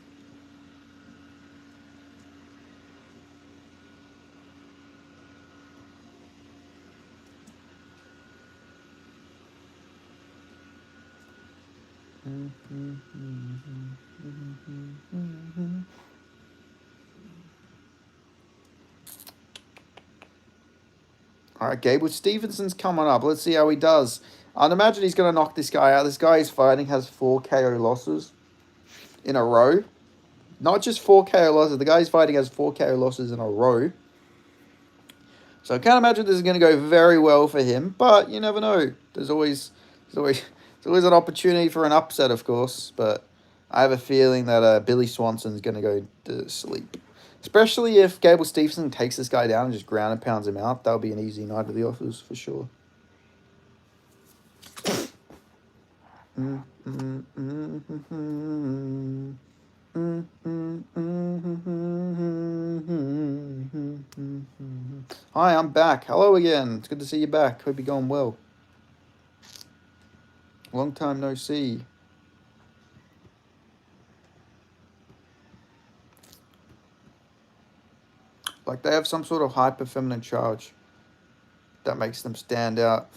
All right, Gable Stevenson's coming up. Let's see how he does. I'd imagine he's going to knock this guy out. This guy he's fighting has 4 KO losses in a row. Not just 4 KO losses. The guy he's fighting has 4 KO losses in a row. So I can't imagine this is going to go very well for him. But you never know. There's always an opportunity for an upset, of course. But I have a feeling that Billy Swanson's going to go to sleep. Especially if Gable Stevenson takes this guy down and just ground and pounds him out. That'll be an easy night at the office for sure. Hi, I'm back. Hello again. It's good to see you back. Hope you're going well. Long time no see. Like they have some sort of hyper feminine charge that makes them stand out.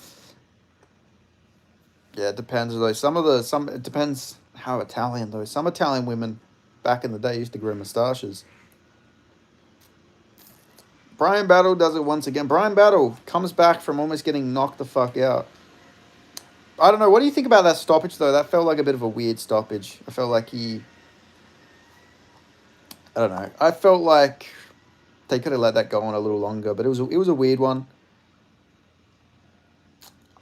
Yeah, it depends though. Some it depends how Italian though. Some Italian women back in the day used to grow moustaches. Brian Battle does it once again. Brian Battle comes back from almost getting knocked the fuck out. I don't know. What do you think about that stoppage though? That felt like a bit of a weird stoppage. I felt like I don't know. I felt like they could have let that go on a little longer, but it was a weird one.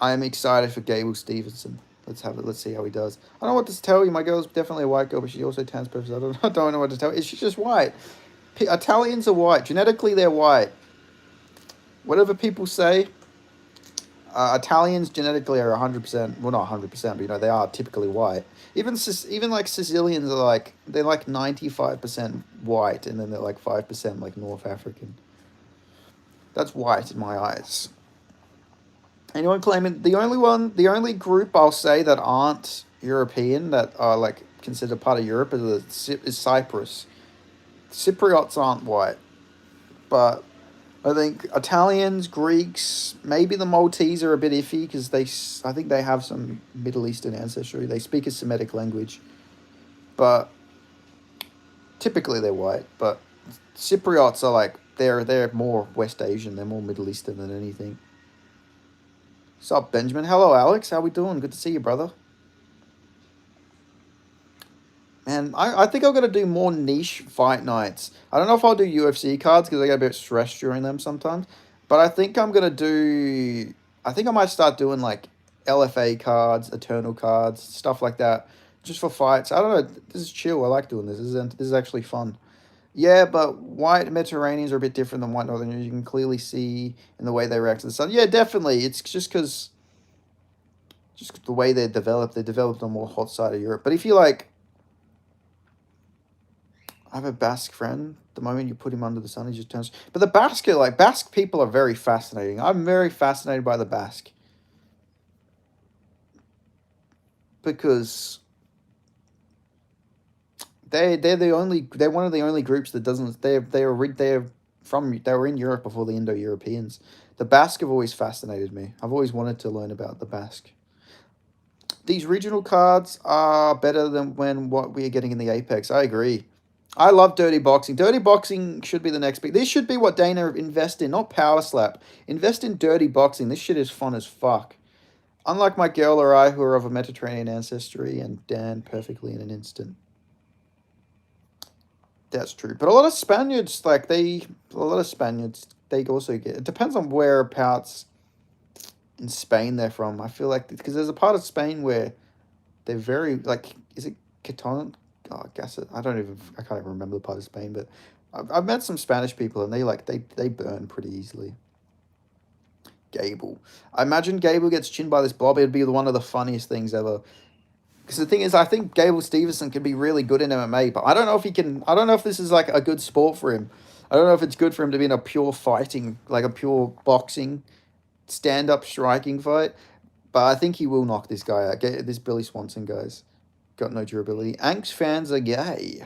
I am excited for Gable Stevenson. Let's have it. Let's see how he does. I don't know what to tell you. My girl's definitely a white girl, but she also tans purpose. I don't know what to tell you. She's just white. Italians are white. Genetically, they're white. Whatever people say, Italians genetically are 100%. Well, not 100%, but they are typically white. Even like Sicilians are like they're like 95% white, and then they're like 5% like North African. That's white in my eyes. Anyone claiming the only group I'll say that aren't European that are like considered part of Europe is Cyprus. Cypriots aren't white, but I think Italians, Greeks, maybe the Maltese are a bit iffy because I think they have some Middle Eastern ancestry. They speak a Semitic language, but typically they're white. But Cypriots are like they're more West Asian. They're more Middle Eastern than anything. What's up, Benjamin? Hello, Alex. How we doing? Good to see you, brother. Man, I think I'm going to do more niche fight nights. I don't know if I'll do UFC cards because I get a bit stressed during them sometimes. But I think I'm going to do... I think I might start doing, like, LFA cards, Eternal cards, stuff like that. Just for fights. I don't know. This is chill. I like doing this. This is actually fun. Yeah, but white Mediterraneans are a bit different than white Northerners. You can clearly see in the way they react to the sun. Yeah, definitely. It's just because... Just the way they're developed on more hot side of Europe. But if you, like... I have a Basque friend. The moment you put him under the sun, he just turns. But the Basque people are very fascinating. I'm very fascinated by the Basque because they're one of the only groups that doesn't they were in Europe before the Indo-Europeans. The Basque have always fascinated me. I've always wanted to learn about the Basque. These regional cards are better than what we are getting in the Apex. I agree. I love Dirty Boxing. Dirty Boxing should be the next big... This should be what Dana invest in, not Power Slap. Invest in Dirty Boxing. This shit is fun as fuck. Unlike my girl or I, who are of a Mediterranean ancestry, and Dan perfectly in an instant. That's true. But a lot of Spaniards, they also get... It depends on whereabouts in Spain they're from. I feel like... Because there's a part of Spain where they're very... Like, is it Catalan? Oh, I guess I can't even remember the part of Spain, but I've met some Spanish people and they burn pretty easily. Gable. I imagine Gable gets chinned by this blob. It'd be one of the funniest things ever. Because the thing is, I think Gable Stevenson can be really good in MMA, but I don't know if he can. I don't know if this is like a good sport for him. I don't know if it's good for him to be in a pure fighting, like a pure boxing, stand-up striking fight. But I think he will knock this guy out. This Billy Swanson guy's got no durability. Anks fans are gay.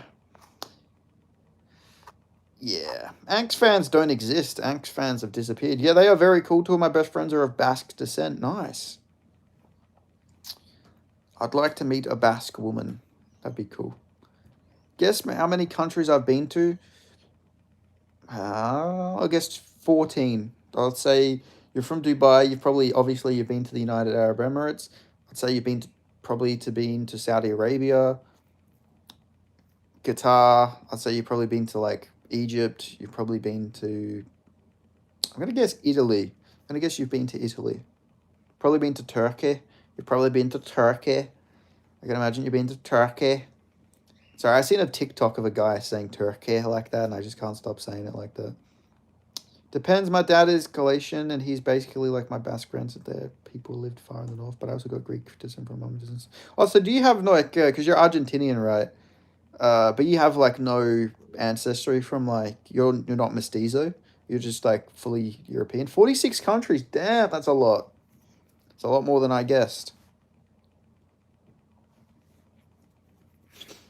Yeah. Anks fans don't exist. Anks fans have disappeared. Yeah, they are very cool. Two of my best friends are of Basque descent. Nice. I'd like to meet a Basque woman. That'd be cool. Guess how many countries I've been to? I guess 14. I'd say you're from Dubai. You've been to the United Arab Emirates. I'd say you've been to Saudi Arabia, Qatar. I'd say you've probably been to like Egypt. You've probably been to... I'm going to guess Italy. I'm going to guess you've been to Italy. Probably been to Turkey. You've probably been to Turkey. I can imagine you've been to Turkey. Sorry, I seen a TikTok of a guy saying Turkey like that, and I just can't stop saying it like that. Depends. My dad is Galician, and he's basically like my Basque friends. There, people lived far in the north, but I also got Greek descent from mum. Also, do you have because you're Argentinian, right? But you have like no ancestry from like you're not mestizo. You're just like fully European. 46 countries. Damn, that's a lot. It's a lot more than I guessed.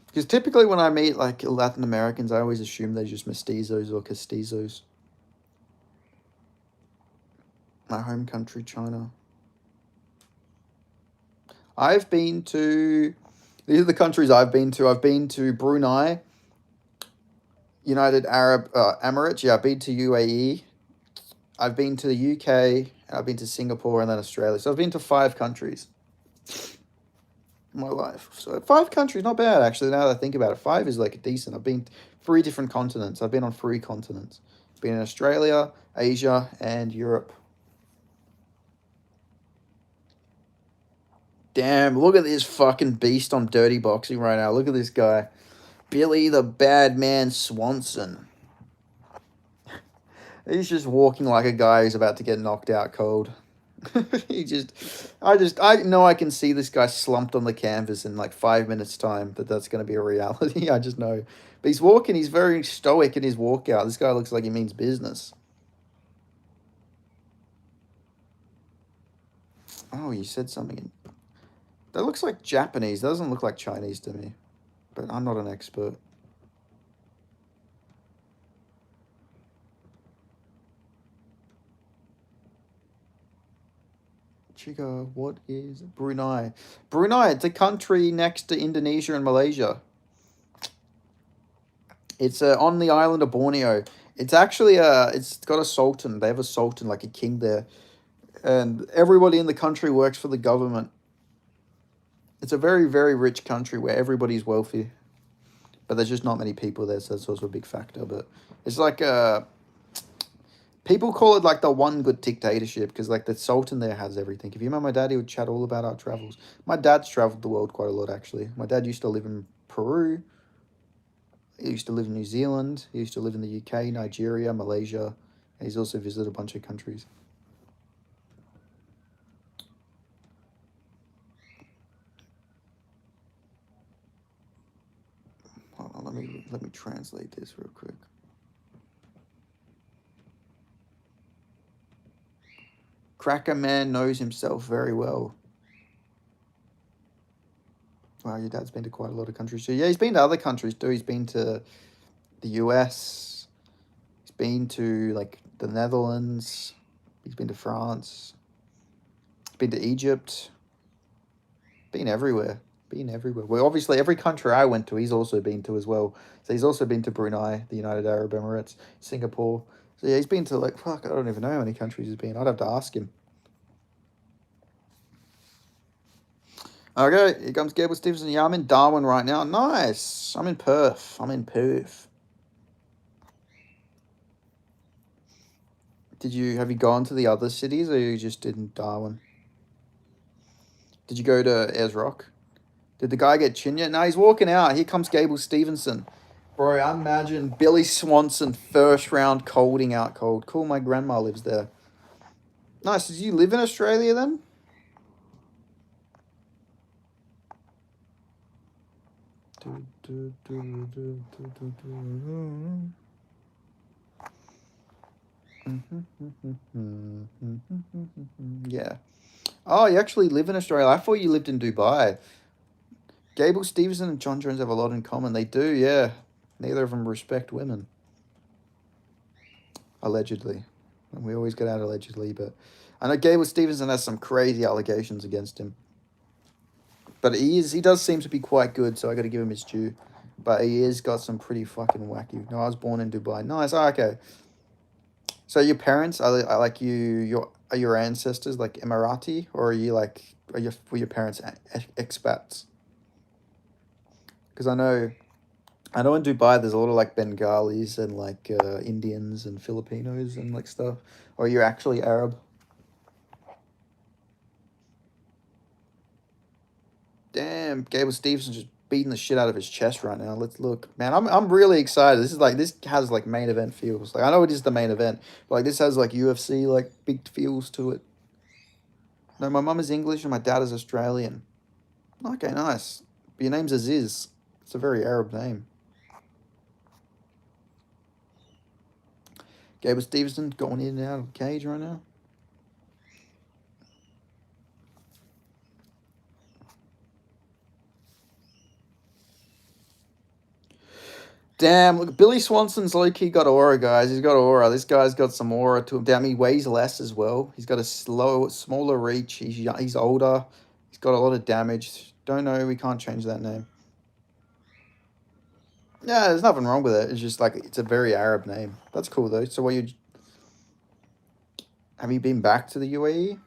Because typically when I meet like Latin Americans, I always assume they're just mestizos or castizos. My home country, China. I've been to... These are the countries I've been to. I've been to Brunei, United Arab Emirates. Yeah, I've been to UAE. I've been to the UK. I've been to Singapore and then Australia. So I've been to 5 countries in my life. So 5 countries, not bad actually. Now that I think about it, 5 is like decent. I've been 3 different continents. I've been on 3 continents. Been in Australia, Asia, and Europe. Damn, look at this fucking beast on Dirty Boxing right now. Look at this guy. Billy the Bad Man Swanson. He's just walking like a guy who's about to get knocked out cold. I know I can see this guy slumped on the canvas in like 5 minutes time that's going to be a reality. I just know. But he's walking, he's very stoic in his walkout. This guy looks like he means business. Oh, you said something. That looks like Japanese. That doesn't look like Chinese to me. But I'm not an expert. Chica, what is Brunei? Brunei, it's a country next to Indonesia and Malaysia. It's on the island of Borneo. It's actually it's got a sultan. They have a sultan, like a king there, and everybody in the country works for the government. It's a very, very rich country where everybody's wealthy, but there's just not many people there, so that's also a big factor. But it's like people call it like the one good dictatorship because like the sultan there has everything. If you remember my dad, he would chat all about our travels. My dad's traveled the world quite a lot actually. My dad used to live in Peru. He used to live in New Zealand. He used to live in the UK, Nigeria, Malaysia. He's also visited a bunch of countries. Hold on, let me translate this real quick. Cracker Man knows himself very well. Wow, your dad's been to quite a lot of countries. So yeah, he's been to other countries too. He's been to the US. He's been to like the Netherlands. He's been to France. He's been to Egypt. Been everywhere. Been everywhere. Well, obviously, every country I went to, he's also been to as well. So he's also been to Brunei, the United Arab Emirates, Singapore. So yeah, he's been to like, fuck, I don't even know how many countries he's been. I'd have to ask him. Okay, here comes Gable Stevenson. Yeah, I'm in Darwin right now. Nice. I'm in Perth. Have you gone to the other cities or you just did in Darwin? Did you go to Ayers Rock? Did the guy get chin yet? No, he's walking out. Here comes Gable Stevenson. Bro, I imagine Billy Swanson first round colding out cold. Cool, my grandma lives there. Nice. Did you live in Australia then? Yeah. Oh, you actually live in Australia. I thought you lived in Dubai. Gable Stevenson and John Jones have a lot in common. They do, yeah. Neither of them respect women. Allegedly. And we always get out allegedly, but I know Gable Stevenson has some crazy allegations against him. But he does seem to be quite good, so I gotta give him his due. But he has got some pretty fucking wacky. No, I was born in Dubai. Nice, okay. So your parents are like are your ancestors like Emirati, or were your parents expats? Because I know in Dubai there's a lot of like Bengalis and like Indians and Filipinos and like stuff. Or you're actually Arab. Damn, Gable Stevenson just beating the shit out of his chest right now. Let's look, man. I'm really excited. This has like main event feels. Like I know it is the main event, but like this has like UFC like big feels to it. No, my mum is English and my dad is Australian. Okay, nice. But your name's Aziz. It's a very Arab name. Gable Stevenson going in and out of the cage right now. Damn, look, Billy Swanson's low-key got aura, guys. He's got aura. This guy's got some aura to him. Damn, he weighs less as well. He's got a smaller reach. He's older. He's got a lot of damage. Don't know. We can't change that name. Yeah, there's nothing wrong with it. It's just like, it's a very Arab name. That's cool, though. So have you been back to the UAE?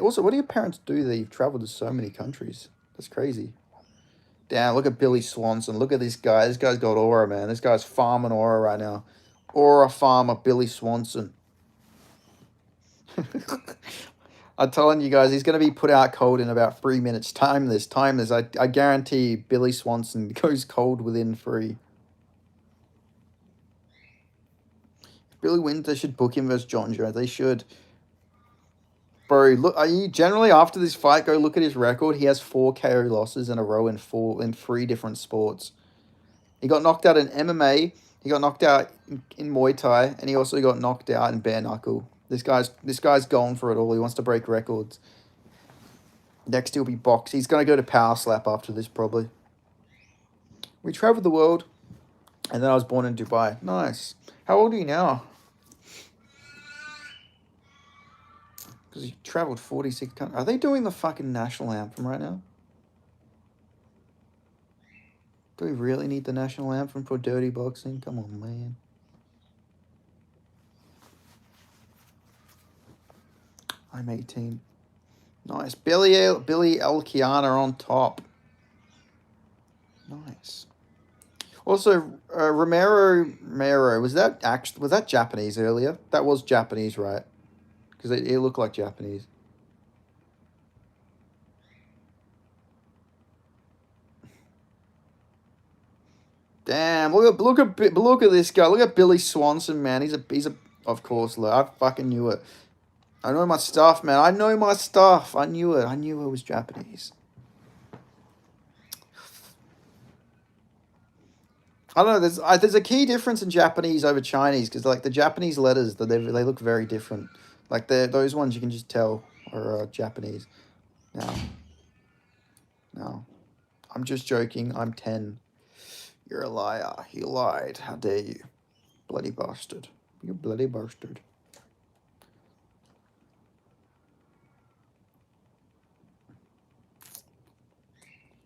Also, what do your parents do that you've traveled to so many countries? That's crazy. Damn, look at Billy Swanson. Look at this guy. This guy's got aura, man. This guy's farming aura right now. Aura farmer Billy Swanson. I'm telling you guys, he's going to be put out cold in about 3 minutes. Time this. I guarantee Billy Swanson goes cold within 3. If Billy wins, they should book him versus John Jones. They should. Bro, look, are you generally after this fight, go look at his record. He has 4 KO losses in a row in 3 different sports. He got knocked out in MMA, he got knocked out in Muay Thai, and he also got knocked out in bare knuckle. This guy's going for it all. He wants to break records. Next he'll be box. He's gonna go to Power Slap after this probably. We traveled the world, and then I was born in Dubai. Nice. How old are you now? Because you travelled 46 countries. Are they doing the fucking national anthem right now? Do we really need the national anthem for dirty boxing? Come on, man. I'm 18. Nice. Billy Elkiana on top. Nice. Also, Romero, was that Japanese earlier? That was Japanese, right? Because it looked like Japanese. Damn! Look at this guy. Look at Billy Swanson, man. He's a. Of course, look, I fucking knew it. I know my stuff, man. I know my stuff. I knew it. I knew it was Japanese. I don't know. There's a key difference in Japanese over Chinese because like the Japanese letters, they look very different. Like those ones you can just tell are Japanese. No, I'm just joking. I'm 10. You're a liar. You lied. How dare you, bloody bastard! You bloody bastard.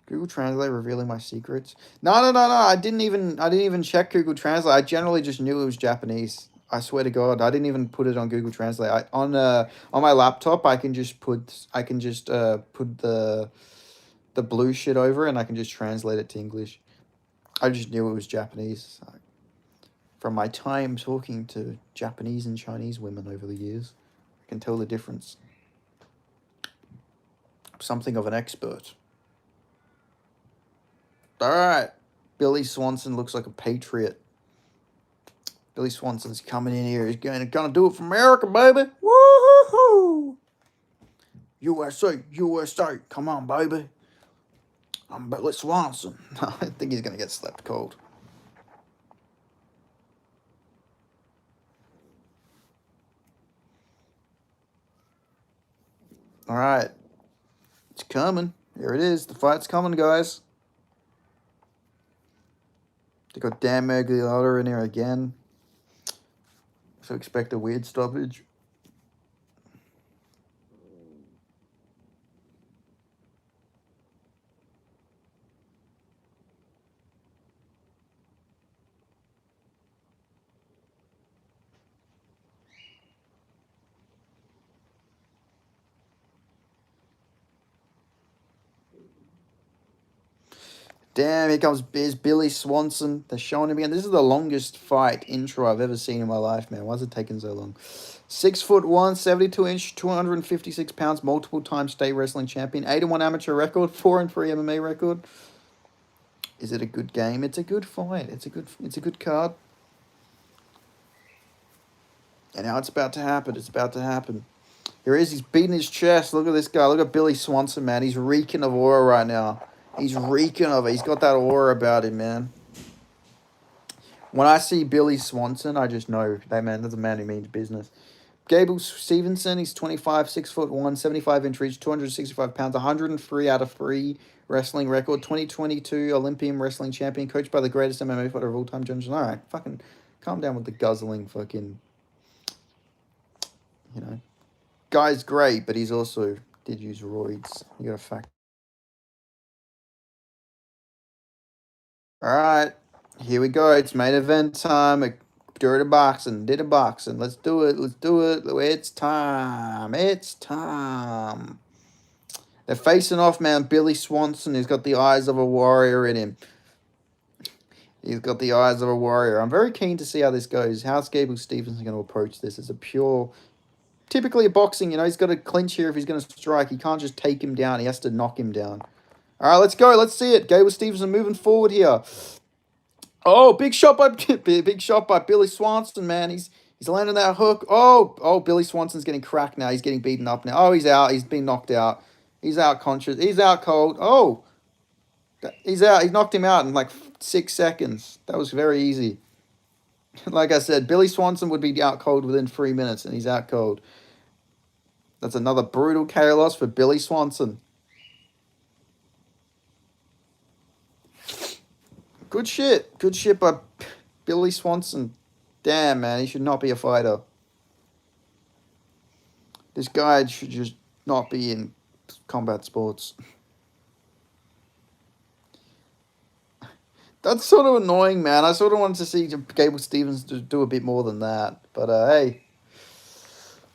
Google Translate revealing my secrets. No. I didn't even check Google Translate. I generally just knew it was Japanese. I swear to God, I didn't even put it on Google Translate. On my laptop, I can just put the blue shit over, and I can just translate it to English. I just knew it was Japanese. From my time talking to Japanese and Chinese women over the years, I can tell the difference. I'm something of an expert. All right. Billy Swanson looks like a patriot. Billy Swanson's coming in here. He's gonna do it for America, baby. Woo-hoo-hoo! USA. Come on, baby. I'm Billy Swanson. I think he's gonna get slept cold. All right. It's coming. Here it is. The fight's coming, guys. They got Dan Miragliotta in here again. So expect a weird stoppage. Damn, here comes Billy Swanson. They're showing him again. This is the longest fight intro I've ever seen in my life, man. Why is it taking so long? 6'1", 72-inch, 256 pounds, multiple time state wrestling champion, 8-1 amateur record, 4-3 MMA record. Is it a good game? It's a good fight. It's a good card. And now it's about to happen. It's about to happen. Here he is. He's beating his chest. Look at this guy. Look at Billy Swanson, man. He's reeking of aura right now. He's reeking of it. He's got that aura about him, man. When I see Billy Swanson, I just know that's a man who means business. Gable Stevenson, he's 25, 6'1", 75-inch reach, 265 pounds, 103 out of 3 wrestling record, 2022 Olympian wrestling champion, coached by the greatest MMA fighter of all time, John Jones. All right, fucking calm down with the guzzling fucking, you know. Guy's great, but he's also did use roids. You got a fact. All right, here we go. It's main event time. Dirty boxing, did a boxing. Let's do it. Let's do it. It's time. It's time. They're facing off, man. Billy Swanson, who's got the eyes of a warrior in him. He's got the eyes of a warrior. I'm very keen to see how this goes. How's Gable Stevenson going to approach this? It's a pure, typically a boxing, you know, he's got to clinch here if he's going to strike. He can't just take him down. He has to knock him down. All right, let's go. Let's see it. Gable Stevenson moving forward here. Oh, big shot by Billy Swanson, man. He's landing that hook. Oh, Billy Swanson's getting cracked now. He's getting beaten up now. Oh, he's out. He's been knocked out. He's out conscious. He's out cold. Oh, he's out. He knocked him out in like 6 seconds. That was very easy. Like I said, Billy Swanson would be out cold within 3 minutes, and he's out cold. That's another brutal KO loss for Billy Swanson. Good shit. Good shit by Billy Swanson. Damn, man. He should not be a fighter. This guy should just not be in combat sports. That's sort of annoying, man. I sort of wanted to see Gable Stevens do a bit more than that. But, hey.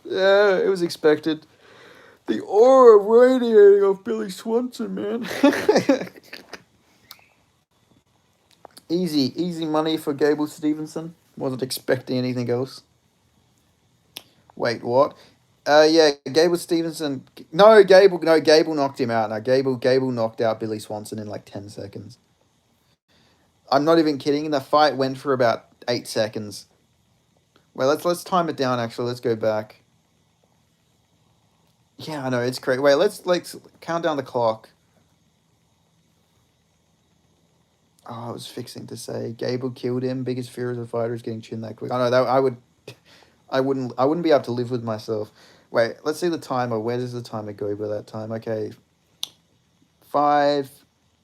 Yeah, it was expected. The aura radiating off Billy Swanson, man. Easy money for Gable Stevenson. Wasn't expecting anything else. Wait, what? Yeah, Gable Stevenson. No, Gable knocked him out. No, Gable knocked out Billy Swanson in like 10 seconds. I'm not even kidding. The fight went for about 8 seconds. Well, let's time it down. Actually, let's go back. Yeah, I know it's crazy. Wait, let's count down the clock. Oh, I was fixing to say Gable killed him. Biggest fear as a fighter is getting chinned that quick. I know that I wouldn't be able to live with myself. Wait, let's see the timer. Where does the timer go by that time? Okay. 5,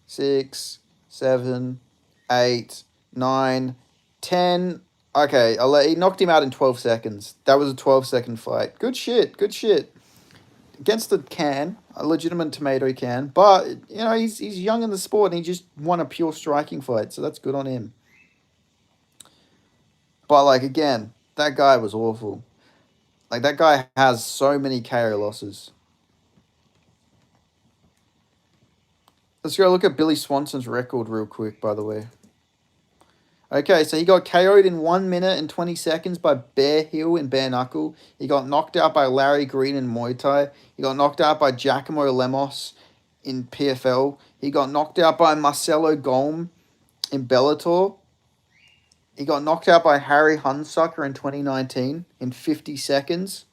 6, 7, 8, 9, 10. Okay, he knocked him out in 12 seconds. That was a 12-second fight. Good shit. Good shit. Against the can, a legitimate tomato can, but you know he's young in the sport and he just won a pure striking fight, so that's good on him. But like again, that guy was awful. Like that guy has so many KO losses. Let's go look at Billy Swanson's record real quick, by the way. Okay, so he got KO'd in 1 minute and 20 seconds by Bear Hill in bare knuckle. He got knocked out by Larry Green in Muay Thai. He got knocked out by Giacomo Lemos in PFL. He got knocked out by Marcelo Golm in Bellator. He got knocked out by Harry Hunsucker in 2019 in 50 seconds.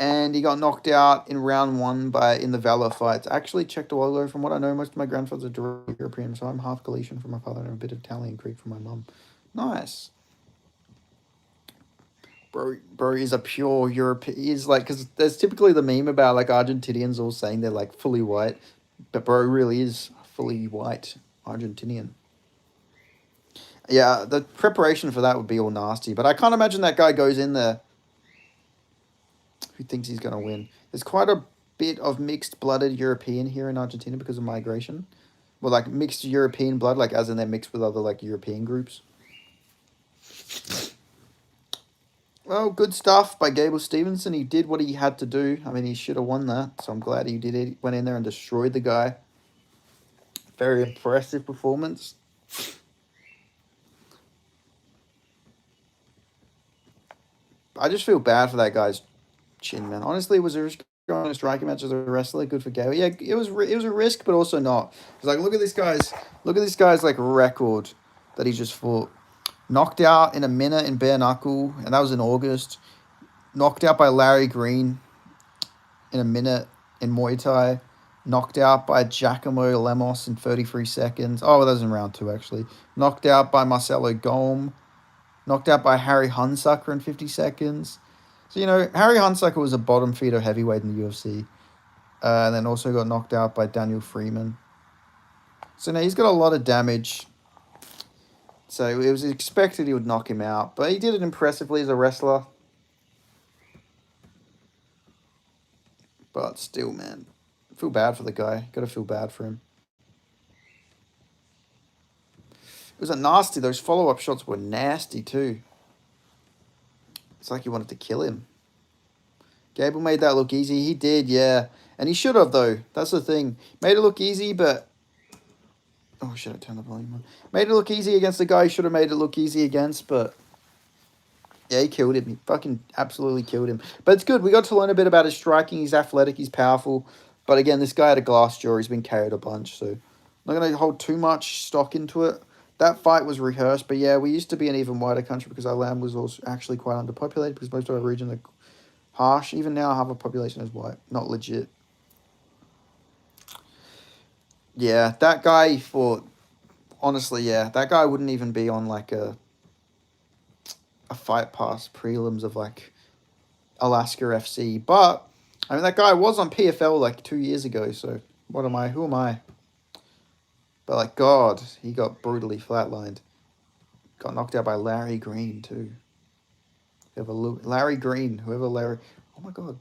And he got knocked out in round 1 in the Valor fights. I actually checked a while ago. From what I know, most of my grandfathers are direct European, so I'm half Galician from my father and a bit of Italian Greek from my mum. Nice. Bro is a pure European. He's like, because there's typically the meme about like Argentinians all saying they're like fully white, but bro really is fully white Argentinian. Yeah, the preparation for that would be all nasty, but I can't imagine that guy goes in there who thinks he's going to win. There's quite a bit of mixed-blooded European here in Argentina because of migration. Well, like mixed European blood, like as in they're mixed with other like European groups. Well, good stuff by Gable Stevenson. He did what he had to do. I mean, he should have won that, so I'm glad he did it. Went in there and destroyed the guy. Very impressive performance. I just feel bad for that guy's chin, man. Honestly, it was a risk going to striking match as a wrestler. Good for Gable. Yeah, it was a risk, but also not. It's like look at this guy's like record that he just fought. Knocked out in a minute in bare knuckle, and that was in August. Knocked out by Larry Green in a minute in Muay Thai. Knocked out by Giacomo Lemos in 33 seconds. Oh, that was in round 2, actually. Knocked out by Marcelo Golm. Knocked out by Harry Hunsucker in 50 seconds. So, you know, Harry Hunsucker was a bottom feeder heavyweight in the UFC. And then also got knocked out by Daniel Freeman. So now he's got a lot of damage. So it was expected he would knock him out. But he did it impressively as a wrestler. But still, man. I feel bad for the guy. Gotta feel bad for him. It was a nasty. Those follow-up shots were nasty too. It's like he wanted to kill him. Gable made that look easy. He did, yeah. And he should have, though. That's the thing. Made it look easy, but... Oh, should I turn the volume on? Made it look easy against the guy he should have made it look easy against, but... Yeah, he killed him. He fucking absolutely killed him. But it's good. We got to learn a bit about his striking. He's athletic. He's powerful. But again, this guy had a glass jaw. He's been KO'd a bunch, so... I'm not going to hold too much stock into it. That fight was rehearsed, but yeah, we used to be an even wider country because our land was also actually quite underpopulated because most of our region are harsh. Even now, half our population is white. Not legit. Yeah, that guy fought... Honestly, yeah, that guy wouldn't even be on, like, a Fight Pass prelims of, like, Alaska FC. But, I mean, that guy was on PFL, like, 2 years ago, so what am I? Who am I? But, like, God, he got brutally flatlined. Got knocked out by Larry Green, too. Larry Green, whoever Larry... Oh, my God.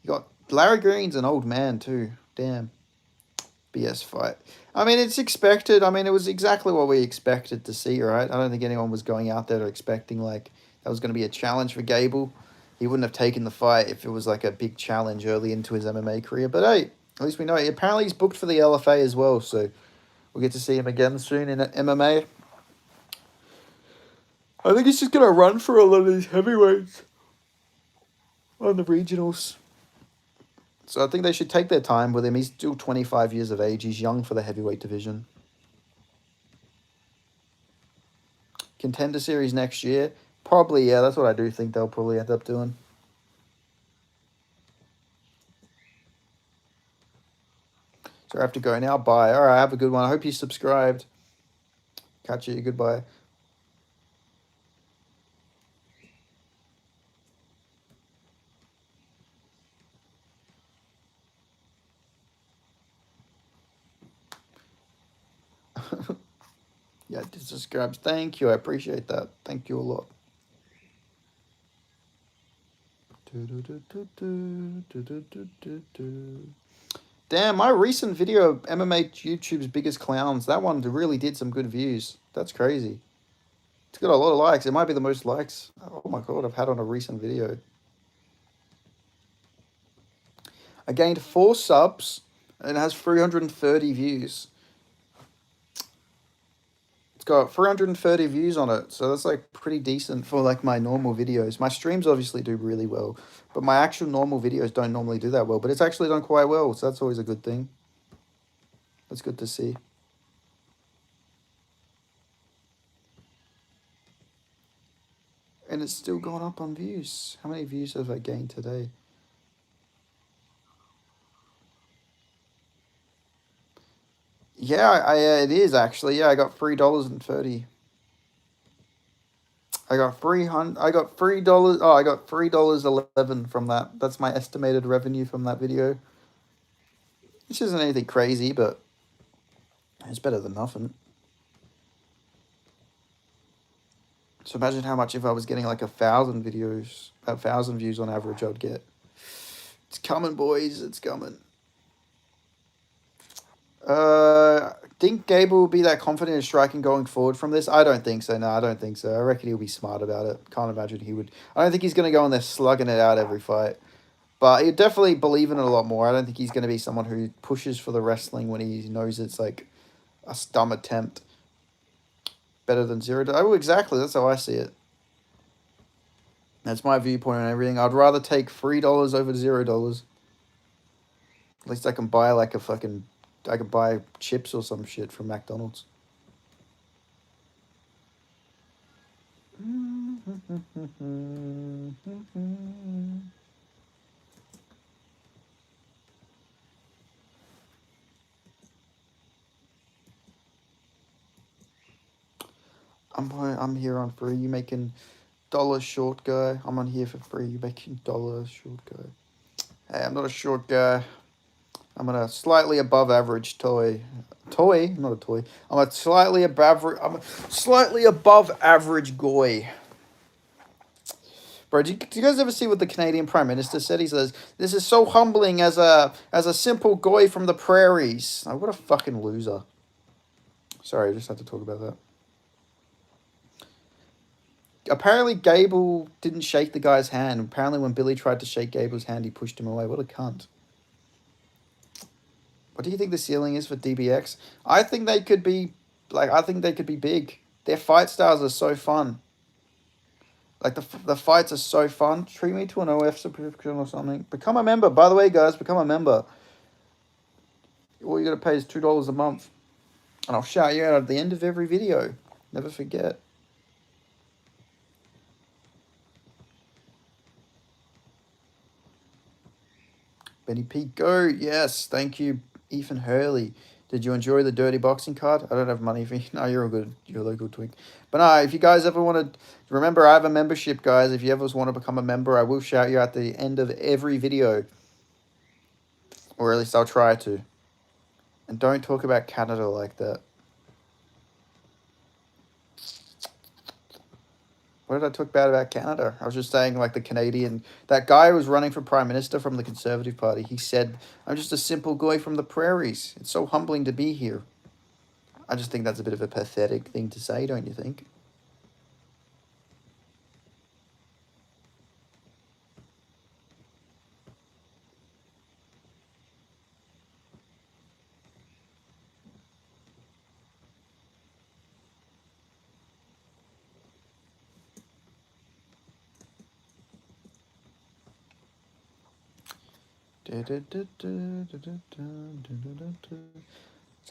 You got... Larry Green's an old man, too. Damn. BS fight. I mean, it's expected. I mean, it was exactly what we expected to see, right? I don't think anyone was going out there expecting, like, that was going to be a challenge for Gable. He wouldn't have taken the fight if it was, like, a big challenge early into his MMA career. But, hey, at least we know. Apparently, he's booked for the LFA as well, so we'll get to see him again soon in MMA. I think he's just going to run for a lot of these heavyweights on the regionals. So I think they should take their time with him. He's still 25 years of age. He's young for the heavyweight division. Contender Series next year? Probably, yeah. That's what I do think they'll probably end up doing. So I have to go now. Bye. All right, have a good one. I hope you subscribed. Catch you. Goodbye. Yeah, subscribes. Thank you. I appreciate that. Thank you a lot. Damn, my recent video of MMA YouTube's Biggest Clowns, that one really did some good views. That's crazy. It's got a lot of likes. It might be the most likes, oh my God, I've had on a recent video. I gained 4 subs and it has 330 views. It's got 330 views on it, so that's like pretty decent for like my normal videos. My streams obviously do really well, but my actual normal videos don't normally do that well, but it's actually done quite well, so that's always a good thing. That's good to see. And it's still gone up on views. How many views have I gained today? Yeah, it is actually. Yeah, I got $3.30. I got $3. Oh, I got $3.11 from that. That's my estimated revenue from that video. Which isn't anything crazy, but it's better than nothing. So imagine how much if I was getting like 1,000 videos, 1,000 views on average, I'd get. It's coming, boys. It's coming. Think Gable will be that confident in striking going forward from this? I don't think so. No, I don't think so. I reckon he'll be smart about it. Can't imagine he would. I don't think he's going to go in there slugging it out every fight. But he'd definitely believe in it a lot more. I don't think he's going to be someone who pushes for the wrestling when he knows it's like a dumb attempt. Better than zero. Oh, exactly. That's how I see it. That's my viewpoint on everything. I'd rather take $3 over $0. At least I can buy like a fucking... I could buy chips or some shit from McDonald's. I'm here on free. You making dollar short guy? I'm on here for free. You making dollar short guy? Hey, I'm not a short guy. I'm a slightly above average toy. Toy, not a toy. I'm a slightly above average goy. Bro, do you guys ever see what the Canadian Prime Minister said? He says, "This is so humbling as a simple goy from the prairies." Oh, what a fucking loser. Sorry, I just had to talk about that. Apparently, Gable didn't shake the guy's hand. Apparently, when Billy tried to shake Gable's hand, he pushed him away. What a cunt. What do you think the ceiling is for DBX? I think they could be, I think they could be big. Their fight styles are so fun. Like, the fights are so fun. Treat me to an OF subscription or something. Become a member. By the way, guys, become a member. All you got to pay is $2 a month. And I'll shout you out at the end of every video. Never forget. Benny P. Go. Yes. Thank you, Ethan Hurley. Did you enjoy the dirty boxing card? I don't have money for you. No, you're all good. You're a local twink. But no, if you guys ever want to... Remember, I have a membership, guys. If you ever want to become a member, I will shout you at the end of every video. Or at least I'll try to. And don't talk about Canada like that. What did I talk about Canada? I was just saying, like, the Canadian... That guy who was running for Prime Minister from the Conservative Party, he said, "I'm just a simple guy from the prairies. It's so humbling to be here." I just think that's a bit of a pathetic thing to say, don't you think? So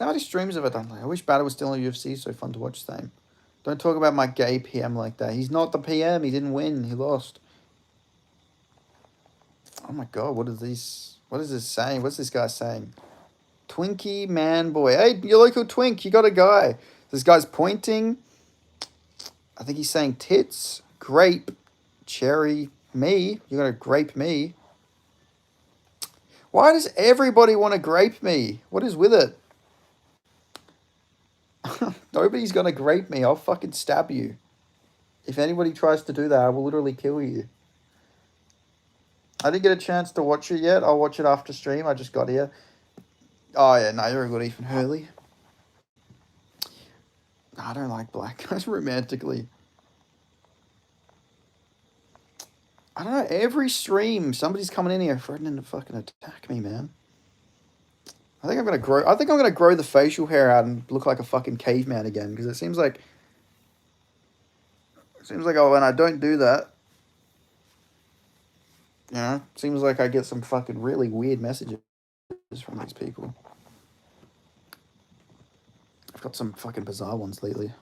how many streams have I done? Like, I wish Battle was still on UFC. So fun to watch. Same. Don't talk about my gay PM like that. He's not the PM. He didn't win. He lost. Oh my god! What is this? What is this saying? What's this guy saying? Twinkie man boy. Hey, your local twink. You got a guy. This guy's pointing. I think he's saying tits, grape, cherry, me. You're gonna grape me. Why does everybody want to grape me? What is with it? Nobody's gonna grape me. I'll fucking stab you. If anybody tries to do that, I will literally kill you. I didn't get a chance to watch it yet. I'll watch it after stream. I just got here. Oh yeah, no, you're a good Ethan Hurley. I don't like black guys romantically. I don't know. Every stream, somebody's coming in here threatening to fucking attack me, man. I think I'm gonna grow the facial hair out and look like a fucking caveman again, because it seems like oh, when I don't do that, you know, it seems like I get some fucking really weird messages from these people. I've got some fucking bizarre ones lately.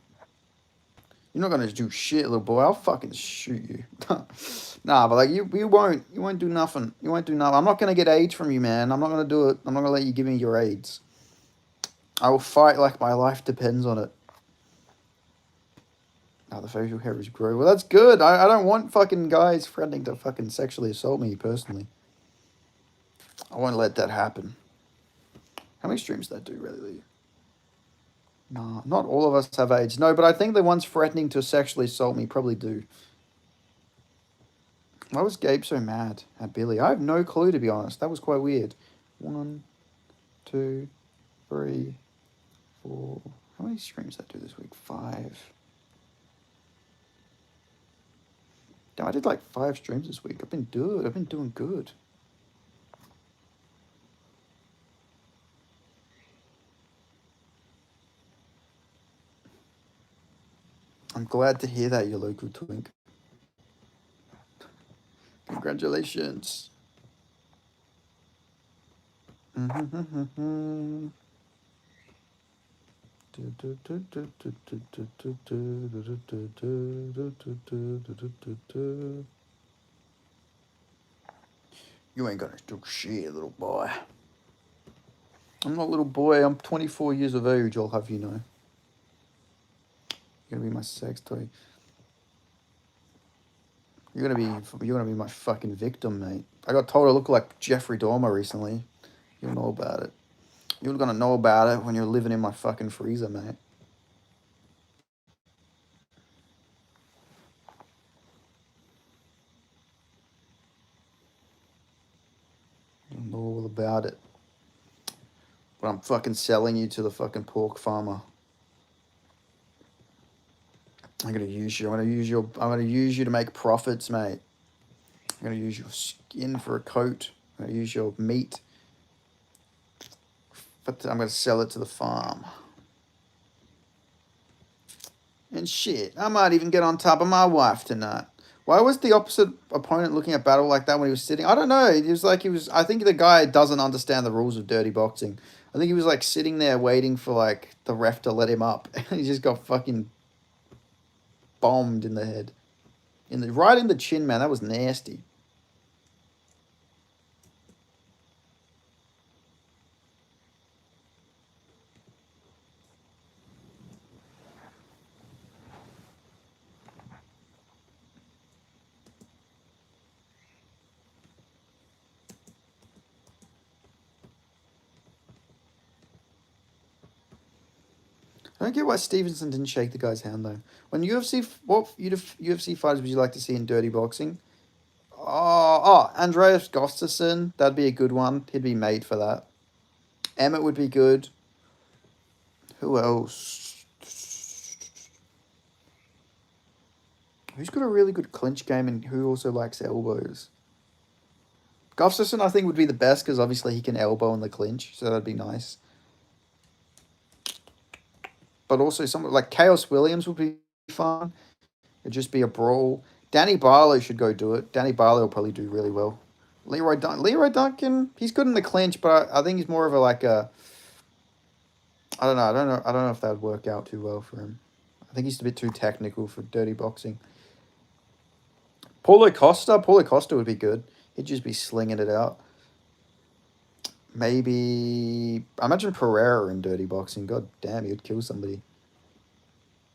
You're not gonna do shit, little boy. I'll fucking shoot you. Nah, but like you won't do nothing. You won't do nothing. I'm not gonna get AIDS from you, man. I'm not gonna do it. I'm not gonna let you give me your AIDS. I will fight like my life depends on it. Now the facial hair is grow. Well, that's good. I don't want fucking guys threatening to fucking sexually assault me personally. I won't let that happen. How many streams did that do, really? No, not all of us have AIDS. No, but I think the ones threatening to sexually assault me probably do. Why was Gabe so mad at Billy? I have no clue, to be honest. That was quite weird. 1, 2, 3, 4. How many streams did I do this week? 5. Damn, I did like 5 streams this week. I've been doing good. I'm glad to hear that, your local twink. Congratulations. You ain't gonna do shit, little boy. I'm not a little boy. I'm 24 years of age, I'll have you know. You're gonna be my sex toy. You're gonna be my fucking victim, mate. I got told I look like Jeffrey Dahmer recently. You'll know about it. You're gonna know about it when you're living in my fucking freezer, mate. You'll know all about it. But I'm fucking selling you to the fucking pork farmer. I'm gonna use you. I'm gonna use you to make profits, mate. I'm gonna use your skin for a coat. I'm gonna use your meat. But I'm gonna sell it to the farm. And shit, I might even get on top of my wife tonight. Why was the opposite opponent looking at battle like that when he was sitting? I don't know. It was like he was. I think the guy doesn't understand the rules of dirty boxing. I think he was like sitting there waiting for like the ref to let him up, and he just got fucking bombed in the head, right in the chin, man. That was nasty. I don't get why Stevenson didn't shake the guy's hand though. When what UFC fighters would you like to see in dirty boxing? Andreas Gustafsson. That'd be a good one. He'd be made for that. Emmett would be good. Who else? Who's got a really good clinch game and who also likes elbows? Gustafsson, I think, would be the best because obviously he can elbow in the clinch, so that'd be nice. But also someone like Chaos Williams would be fun. It'd just be a brawl. Danny Barlow should go do it. Danny Barlow will probably do really well. Leroy Duncan, he's good in the clinch, but I think he's more of a like a. I don't know if that would work out too well for him. I think he's a bit too technical for dirty boxing. Paulo Costa would be good. He'd just be slinging it out. Maybe imagine Pereira in dirty boxing. God damn, he would kill somebody.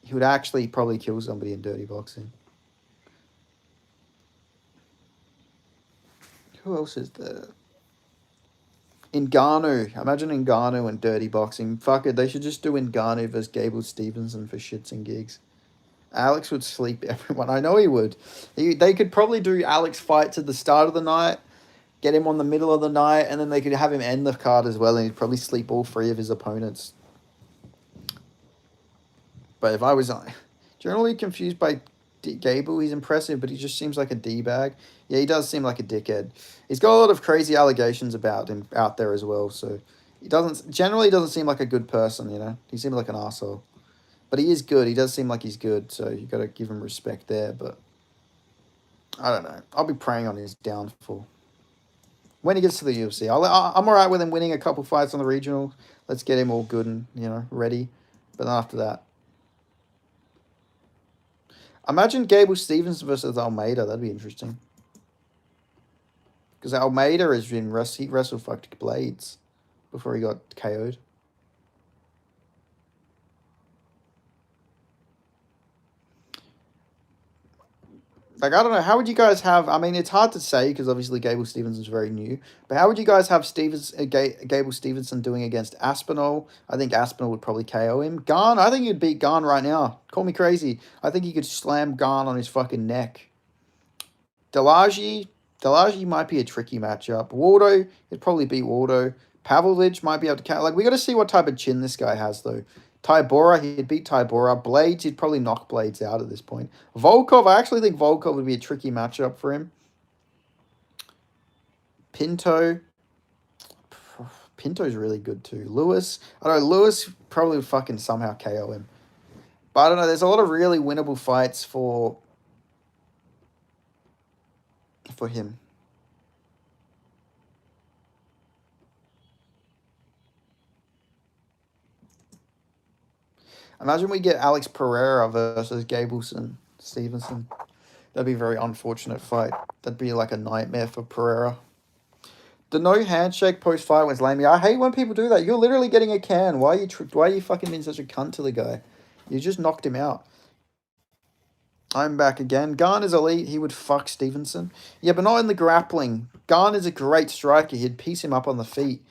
He would actually probably kill somebody in dirty boxing. Who else is there? Ngannou. Imagine Ngannou in dirty boxing. Fuck it, they should just do Ngannou versus Gable Stevenson for shits and gigs. Alex would sleep everyone. I know he would. They could probably do Alex fights at the start of the night, get him on the middle of the night, and then they could have him end the card as well, and he'd probably sleep all three of his opponents. But if I was generally confused by Gable, he's impressive, but he just seems like a D-bag. Yeah, he does seem like a dickhead. He's got a lot of crazy allegations about him out there as well, so he doesn't seem like a good person, you know? He seems like an asshole. But he is good. He does seem like he's good, so you got to give him respect there, but I don't know. I'll be praying on his downfall. When he gets to the UFC, I'm all right with him winning a couple fights on the regional. Let's get him all good and, ready. But then after that, imagine Gable Stevens versus Almeida. That'd be interesting. Because Almeida he wrestled fucked Blades before he got KO'd. Like, I don't know, how would you guys have... I mean, it's hard to say because obviously Gable Stevenson's very new. But how would you guys have Gable Stevenson doing against Aspinall? I think Aspinall would probably KO him. Gane, I think he'd beat Gane right now. Call me crazy. I think he could slam Gane on his fucking neck. Delagi might be a tricky matchup. Waldo, it'd probably beat Waldo. Pavlovich might be able to count. Like, we got to see what type of chin this guy has, though. Tybura, he'd beat Tybura. Blades, he'd probably knock Blades out at this point. Volkov, I actually think Volkov would be a tricky matchup for him. Pinto's really good too. Lewis, I don't know, Lewis probably would fucking somehow KO him. But I don't know, there's a lot of really winnable fights for him. Imagine we get Alex Pereira versus Gableson Stevenson. That'd be a very unfortunate fight. That'd be like a nightmare for Pereira. The no handshake post fight was lame. I hate when people do that. You're literally getting a can. Why are you fucking being such a cunt to the guy? You just knocked him out. I'm back again. Garn is elite. He would fuck Stevenson. Yeah, but not in the grappling. Garn is a great striker. He'd piece him up on the feet.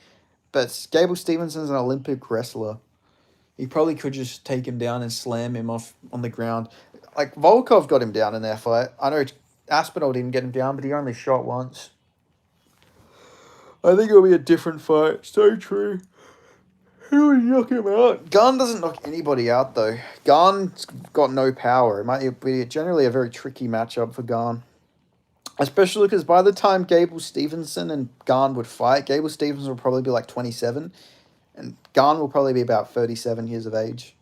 But Gable Stevenson's an Olympic wrestler. He probably could just take him down and slam him off on the ground. Like, Volkov got him down in their fight. I know Aspinall didn't get him down, but he only shot once. I think it'll be a different fight. So true. Who would knock him out? Gunn doesn't knock anybody out, though. Gunn's got no power. It might be generally a very tricky matchup for Gunn. Especially because by the time Gable Stevenson and Gunn would fight, Gable Stevenson will probably be like 27, and Gunn will probably be about 37 years of age.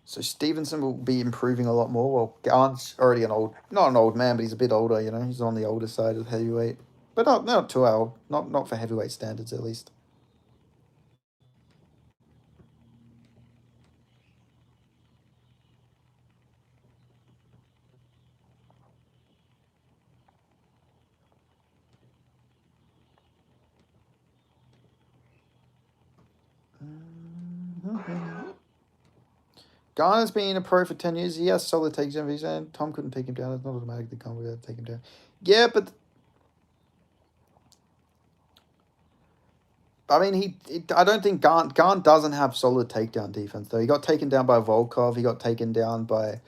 So Stevenson will be improving a lot more. Well, Gunn's already not an old man, but he's a bit older, you know. He's on the older side of heavyweight. But not too old. Not for heavyweight standards, at least. Garner's been a pro for 10 years. He has solid takedowns. He's saying Tom couldn't take him down. It's not automatic that Con would have to take him down. Yeah, but I mean, I don't think Garn doesn't have solid takedown defense, though. He got taken down by Volkov. He got taken down by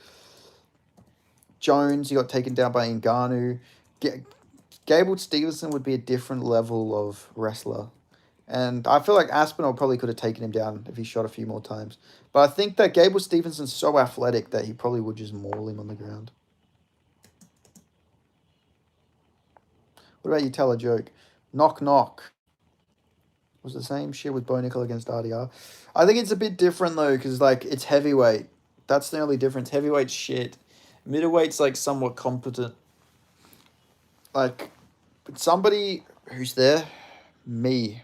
Jones. He got taken down by Ngannou. Gable Stevenson would be a different level of wrestler. And I feel like Aspinall probably could have taken him down if he shot a few more times. But I think that Gable Stevenson's so athletic that he probably would just maul him on the ground. What about you tell a joke? Knock knock. Was the same shit with Bo Nickel against RDR. I think it's a bit different though, because like it's heavyweight. That's the only difference. Heavyweight's shit. Middleweight's like somewhat competent. Like, but somebody who's there, me.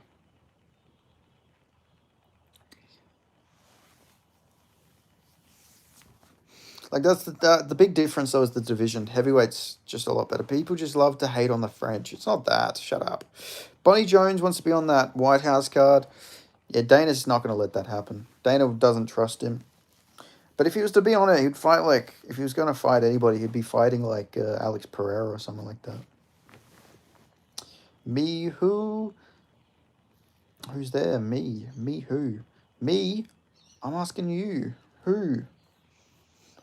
Like that's the big difference though is the division. Heavyweight's just a lot better. People just love to hate on the French. It's not that. Shut up. Bonnie Jones wants to be on that White House card. Yeah, Dana's not going to let that happen. Dana doesn't trust him. But if he was to be on it, he'd fight like if he was going to fight anybody, he'd be fighting like Alex Pereira or something like that. Me who? Who's there? Me who? Me? I'm asking you. Who?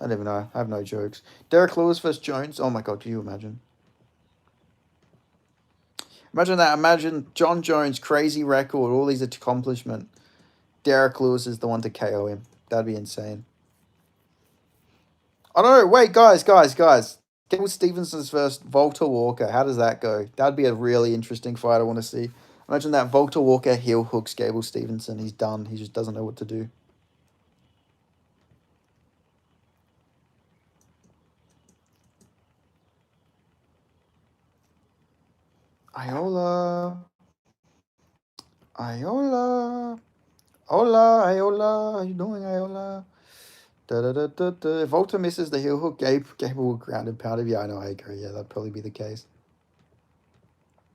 I don't even know. I have no jokes. Derek Lewis versus Jones. Oh my god, can you imagine? Imagine that. Imagine John Jones' crazy record, all these accomplishments. Derek Lewis is the one to KO him. That'd be insane. I don't know. Wait, guys. Gable Stevenson's versus Volta Walker. How does that go? That'd be a really interesting fight. I want to see. Imagine that Volta Walker heel hooks Gable Stevenson. He's done. He just doesn't know what to do. Iola. Iola. Hola, Iola. How you doing, Iola? If Volta misses the heel hook, Gable will ground and pound him. Yeah, I know, I agree. Yeah, that'd probably be the case.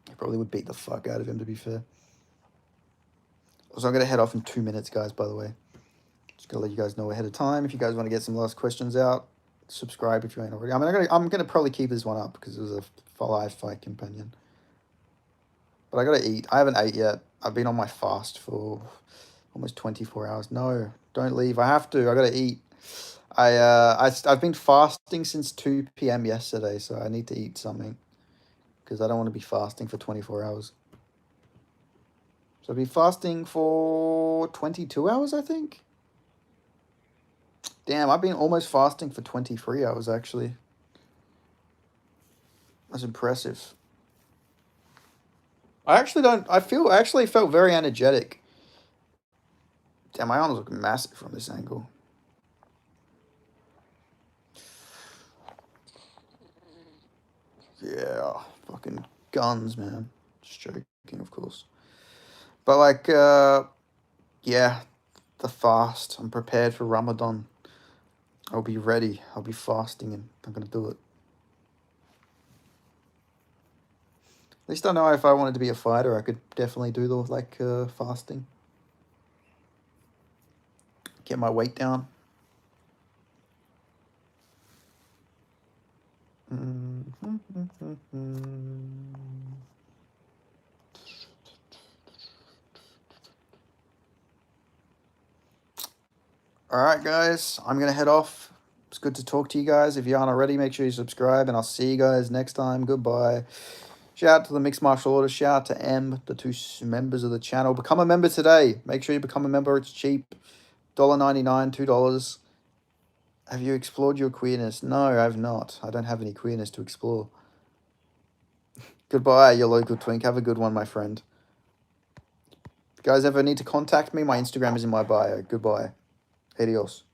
He probably would beat the fuck out of him, to be fair. So I'm going to head off in 2 minutes, guys, by the way. Just going to let you guys know ahead of time. If you guys want to get some last questions out, subscribe if you ain't already. I mean, I'm going to probably keep this one up because it was a live fight companion. But I got to eat. I haven't ate yet. I've been on my fast for almost 24 hours. No, don't leave. I have to. I got to eat. I've been fasting since 2 p.m. yesterday, so I need to eat something because I don't want to be fasting for 24 hours. So I'll be fasting for 22 hours, I think. Damn, I've been almost fasting for 23 hours, actually. That's impressive. I actually felt very energetic. Damn, my arms look massive from this angle. Yeah, fucking guns, man. Just joking, of course. But like, yeah, the fast. I'm prepared for Ramadan. I'll be ready. I'll be fasting and I'm gonna do it. At least I know if I wanted to be a fighter, I could definitely do the fasting. Get my weight down. All right, guys, I'm gonna head off. It's good to talk to you guys. If you aren't already, make sure you subscribe, and I'll see you guys next time. Goodbye. Shout out to the Mixed Martial Orders. Shout out to M, the two members of the channel. Become a member today. Make sure you become a member. It's cheap. $1.99, $2. Have you explored your queerness? No, I have not. I don't have any queerness to explore. Goodbye, your local twink. Have a good one, my friend. If you guys ever need to contact me, my Instagram is in my bio. Goodbye. Adios.